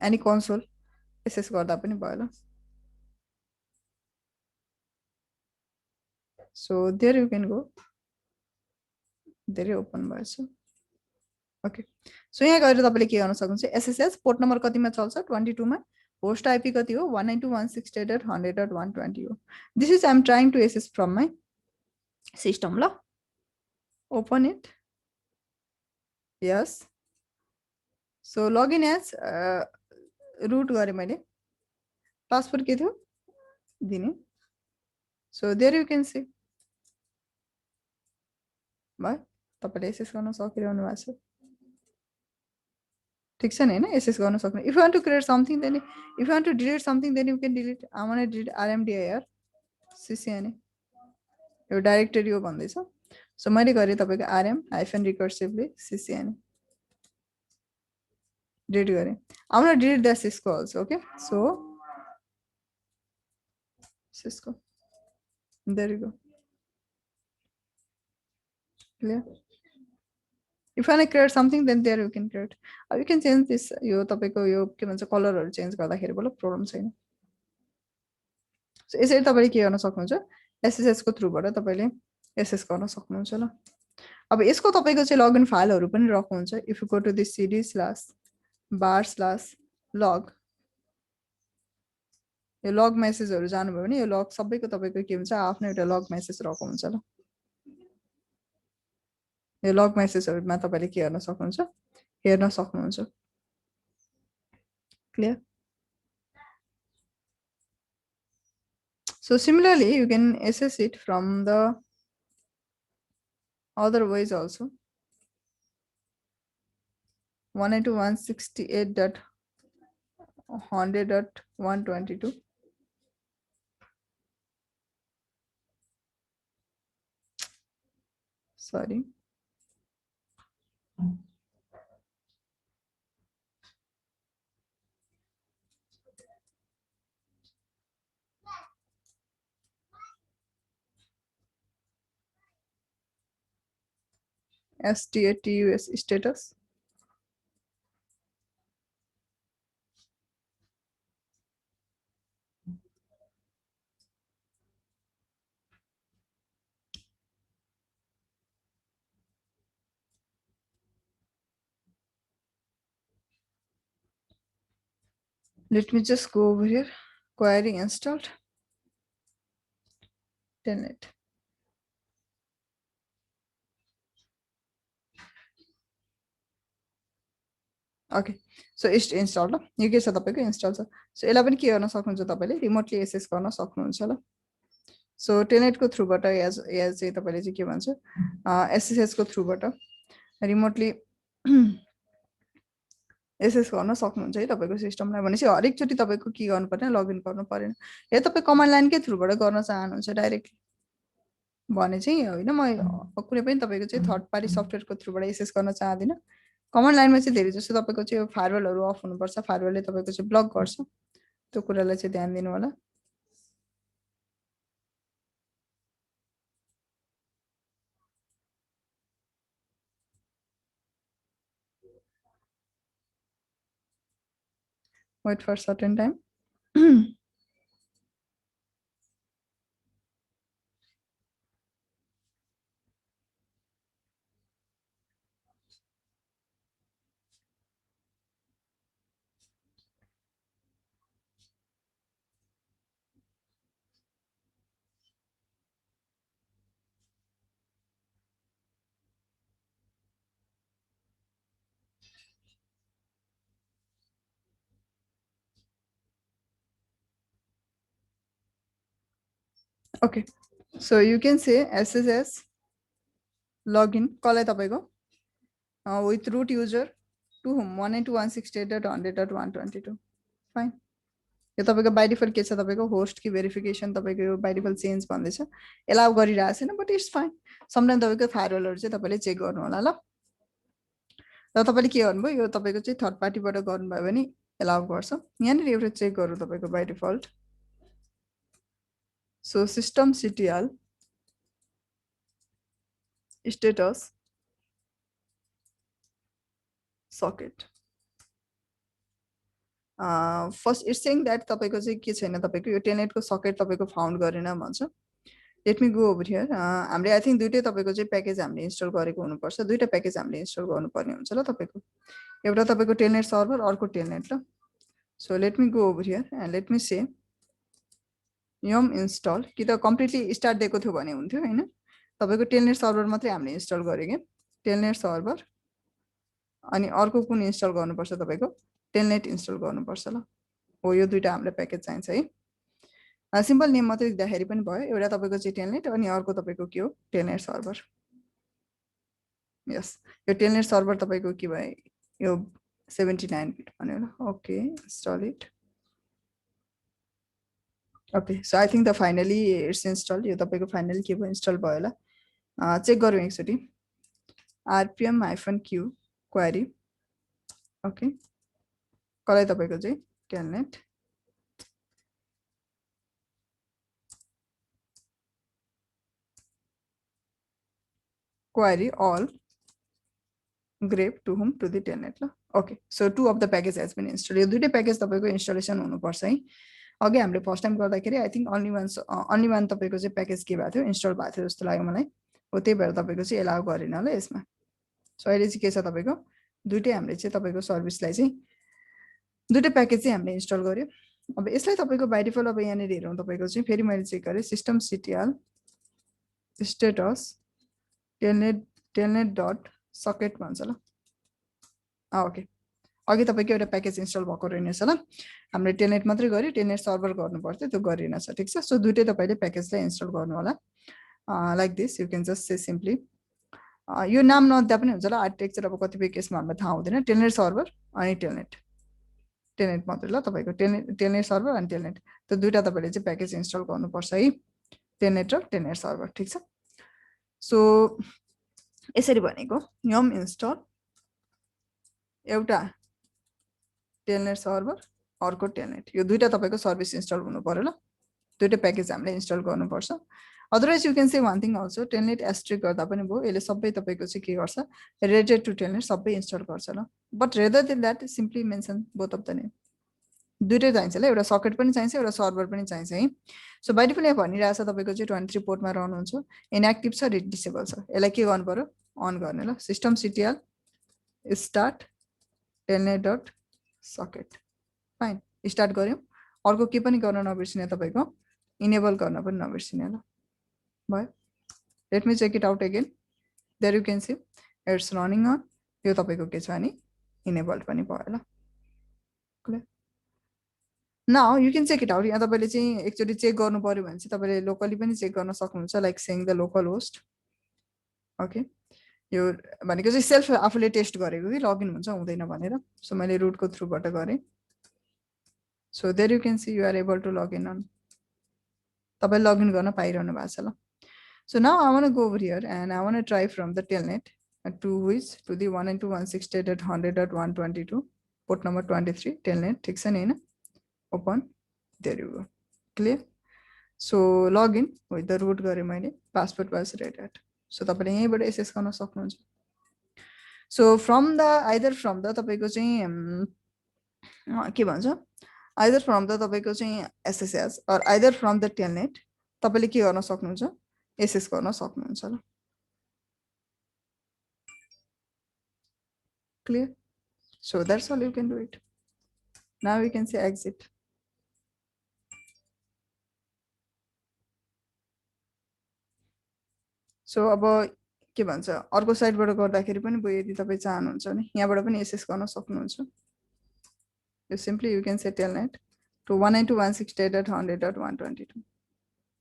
एनी कन्सोल एसेस गर्दा पनि भयो ल। So there you can go, धेरै ओपन भएछ। ओके, सो यहाँ गएर तपाईले के गर्न सक्नुहुन्छ, एसएसएच पोर्ट नम्बर कतिमा चल्छ, 22 मा। होस्ट आईपी कति हो, 192.168.100.120 हो। This is I am trying to access from my system ल। Open it, yes. So login as root गरे मैले, पासवर्ड के थियो दिने। So there you can see भयो, तपाईले एसेस गर्न सकिरहनु भएको छ, ठीक छ नि हैन, एसेस गर्न सक्नु। If you want to create something then, if you want to delete something then you can delete. I want to delete rmdir ccna, यो डाइरेक्टरी हो भन्दैछ। सो मैले गरे तपाईको rm-recursively ccna डिलिट गरे। I want to delete the Cisco also, okay. So Cisco, there you go, clear. If you want to create something, then there you can create. You can change this. यो तपाईको यो के भन्छ, कलरहरु चेन्ज गर्दाखेरि बोल प्रब्लम छैन। सो यसरी तपाईले के गर्न सक्नुहुन्छ, एसएसएच को थ्रुबाट तपाईले एसेस गर्न सक्नुहुन्छ ल। अब यसको तपाईको चाहिँ लगइन फाइलहरु पनि राख्नुहुन्छ। If you go to this cd/bar/log, यो लग मेसेजहरु जानुभयो भने यो लग सबैको तपाईको के हुन्छ, आफ्नो एउटा लग मेसेज राख्नु हुन्छ ल। यो लग मेसेजहरुमा तपाईले के गर्न सक्नुहुन्छ, हेर्न सक्नुहुन्छ, clear. So similarly, you can access it from the other ways also. 192.168.100.122. Sorry. STATUS status. Let me just go over here. Query installed. Telnet. Okay, so it's installed. You get the install. So 11 के गर्न सक्नुहुन्छ तपाईले, रिमोटली एक्सेस गर्न सक्नुहुन्छ ल। सो टेलनेट को थ्रुबाट या चाहिँ तपाईले चाहिँ के भन्छ, एसएसएच को थ्रुबाट रिमोटली एसेस गर्न सक्नुहुन्छ है तपाईको सिस्टमलाई। भनेपछि हरेक चोटी तपाईको के गर्नु पर्दैन, लगइन गर्नु पर्दैन। या तपाई कमान्ड लाइनकै थ्रुबाट गर्न चाहनुहुन्छ डाइरेक्टली, भने चाहिँ होइन म कुनै पनि तपाईँको चाहिँ थर्ड पार्टी सफ्टवेयरको थ्रुबाट एक्सेस गर्न चाहदिनँ। कमान्ड लाइनमा चाहिँ धेरै जस्तो तपाईँको चाहिँ फायरवलहरू अफ हुनुपर्छ, फायरवलले तपाईँको चाहिँ ब्लक गर्छ, त्यो कुरालाई चाहिँ ध्यान दिनु होला। Wait for certain time. Okay, so you can say SSH login कसलाई तपाईँको with root user to home 192.168.100.122 fine. यो तपाईँको बाई डिफल्ट के छ, तपाईँको होस्ट कि भेरिफिकेसन तपाईँको यो बाई डिफल्ट चेन्ज भन्दैछ, एलाउ गरिरहेको छैन, बट इट्स फाइन। समटाइम तपाईँको फायरवलहरू चाहिँ तपाईँले चेक गर्नु होला ल। र तपाईँले के गर्नुभयो, यो तपाईँको चाहिँ थर्ड पार्टीबाट गर्नुभयो भने एलाउ गर्छ। यहाँनिर एउटा चेक गरौँ तपाईँको by default. So system CTL status socket first it's saying that तपाईँको चाहिँ के छैन, तपाईँको यो टेलनेटको सकेट तपाईँको फाउन्ड गरेन भन्छ। Late me go over here. हामीले आई थिङ्क दुइटै तपाईँको चाहिँ प्याकेज हामीले इन्स्टल गरेको हुनुपर्छ, दुइटा प्याकेज हामीले इन्स्टल गर्नुपर्ने हुन्छ ल तपाईँको। एउटा तपाईँको टेलनेट सर्भर, अर्को टेलनेट ल। So let me go over here and let me say yum install, कि त कम्प्लिटली स्टार्ट दिएको थियो भने हुन्थ्यो होइन। तपाईँको टेलनेट सर्भर मात्रै हामीले इन्स्टल गरेँ क्या, टेलनेट सर्भर। अनि अर्को कुन इन्स्टल गर्नुपर्छ तपाईँको, टेलनेट इन्स्टल गर्नुपर्छ ल। हो यो दुइटा हामीलाई प्याकेज चाहिन्छ है। सिम्पल नेम मात्रै दिँदाखेरि पनि भयो। एउटा तपाईँको चाहिँ टेलनेट अनि अर्को तपाईँको के हो, टेलनेट सर्भर। यस, यो टेलनेट सर्भर तपाईँको के भयो, यो 79 बिट भन्यो ल। Okay, install it. Okay, so I think the finally it's install. यो तपाईँको फाइनली के भयो, इन्स्टल भयो होला। चेक गरौँ एकचोटि। rpm-q query. ओके, कसलाई तपाईँको चाहिँ telnet. Query all grep to whom to the telnet ल। Okay, so two of the package has been install. यो दुइटै प्याकेज तपाईँको इन्स्टलेसन हुनुपर्छ है। अघि हामीले फर्स्ट टाइम गर्दाखेरि आई थिङ्क अन्ली वान तपाईँको चाहिँ प्याकेज के भएको थियो, इन्स्टल भएको थियो जस्तो लाग्यो मलाई। हो त्यही भएर तपाईँको चाहिँ एलाउ गरेन ल यसमा। सो अहिले चाहिँ के छ, तपाईँको दुइटै हामीले चाहिँ तपाईँको सर्भिसलाई चाहिँ दुइटै प्याकेज चाहिँ हामीले इन्स्टल गर्यो। अब यसलाई तपाईँको बाई डिफल्ट अब यहाँनिर हेरौँ तपाईँको चाहिँ, फेरि मैले चेक गरेँ system CTL status telnet dot socket भन्छ ल। ओके, अघि तपाईँको एउटा प्याकेज इन्स्टल भएको रहेनछ ल। हामीले टेलनेट मात्रै गऱ्यो, टेलनेट सर्भर गर्नु पर्थ्यो, त्यो गरिरहेछ। ठिक छ, सो दुइटै तपाईँले प्याकेजलाई इन्स्टल गर्नु होला। Like this you can just say simply, यो नाम नदिँदा पनि हुन्छ ल। आर्किटेक्चर अब कतिपय केसमा हामीलाई थाहा हुँदैन। टेलनेट सर्भर अनि टेलनेट मात्रै ल तपाईँको, टेलनेट सर्भर अनि टेलनेट, त्यो दुइटा तपाईँले चाहिँ प्याकेज इन्स्टल गर्नुपर्छ है, टेलनेट र टेलनेट सर्भर। ठिक छ, सो यसरी भनेको यम इन्स्टल एउटा टेलनेट सर्भर अर्को टेलनेट, यो दुइटा तपाईँको सर्भिस इन्स्टल हुनु पर्यो ल। दुइटै प्याकेज हामीले इन्स्टल गर्नुपर्छ। Otherwise you can say one thing also, telnet asterisk गर्दा पनि भयो। यसले सबै तपाईँको चाहिँ के गर्छ, रिलेटेड टु टेलनेट सबै इन्स्टल गर्छ ल। But rather than that simply mention both of the name. दुइटै चाहिन्छ ल, एउटा सकेट पनि चाहिन्छ, एउटा सर्भर पनि चाहिन्छ है। सो बाई डिफल्ट यहाँ भनिरहेछ तपाईँको चाहिँ 23 पोर्टमा रहनुहुन्छ, इनएक्टिभ छ, डिसेबल छ। यसलाई के गर्नु पर्यो, अन गर्ने ल। System CTL start telnet dot socket, fine, start गऱ्यौँ। अर्को के पनि गर्न नबिर्सिने तपाईँको, इनेबल गर्न पनि नबिर्सिने ल। भयो, let me check it out again. There you can see it's running on. यो तपाईँको के छ भने इनेबल्ड पनि भयो ल। Now you can check it out. यहाँ तपाईँले चाहिँ एकचोटि चेक गर्नु पर्यो भने चाहिँ तपाईँले लोकली पनि चेक गर्न सक्नुहुन्छ, like सेङ the local host. Okay, यो भनेको चाहिँ सेल्फ आफूले टेस्ट गरेको कि लगइन हुन्छ हुँदैन भनेर। सो मैले रुटको थ्रुबाट गरेँ। So there you can see you are able to login on, तपाईँ लगइन गर्न पाइरहनु भएको छ ल। So now I want to go over here and I want to try from the telnet to which to the 192.168.100.122 port number 23 telnet. ठीक छ नि हैन? Open. There you go. Clear? So login with the root गरे मैले password was red hat. So तपाईले यहीँबाट एक्सेस गर्न सक्नुहुन्छ. So from the either from the तपाईको चाहिँ के भन्छ either from the तपाईको चाहिँ SSH or either from the telnet तपाईले के गर्न सक्नुहुन्छ एक्सेस गर्न सक्नुहुन्छ ल. Clear? So that's all you can do it. Now we can say exit. So अब के भन्छ अर्को साइडबाट गर्दाखेरि पनि भयो यदि तपाई चाहनुहुन्छ भने यहाँबाट पनि एक्सेस गर्न सक्नुहुन्छ. You simply you can say telnet to 192.168.100.122.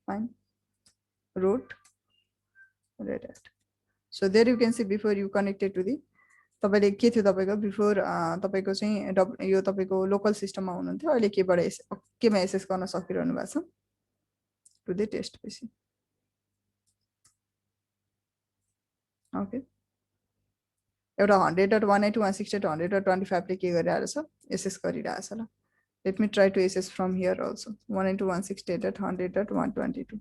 Fine. Root red hat. So there you can see before you connected to the तपाईले के थियो तपाईको बिफोर तपाईको चाहिँ यो तपाईको लोकल सिस्टममा हुनुहुन्थ्यो अहिले केबाट केमा एक्सेस गर्न सकिरहनु भएको छ to the test PC. Okay एउटा 100.192.168.100.25 ले के गरिरहेको छ एक्सेस गरिरहेछ ल. Let me try to access from here also 192.168.100.122.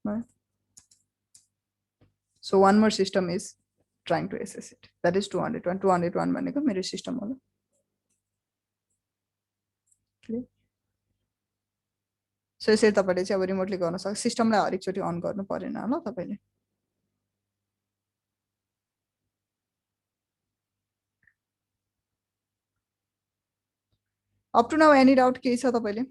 Right. So one more system is trying to access it. That is 201. 201 भनेको मेरो सिस्टम होला. Clear? So यसरी तपाईले चाहिँ अब रिमोटली गर्न सक्छ. सिस्टमलाई हरेक चोटी अन गर्नु परेन ल तपाईले. Up to now any doubt के छ तपाईले?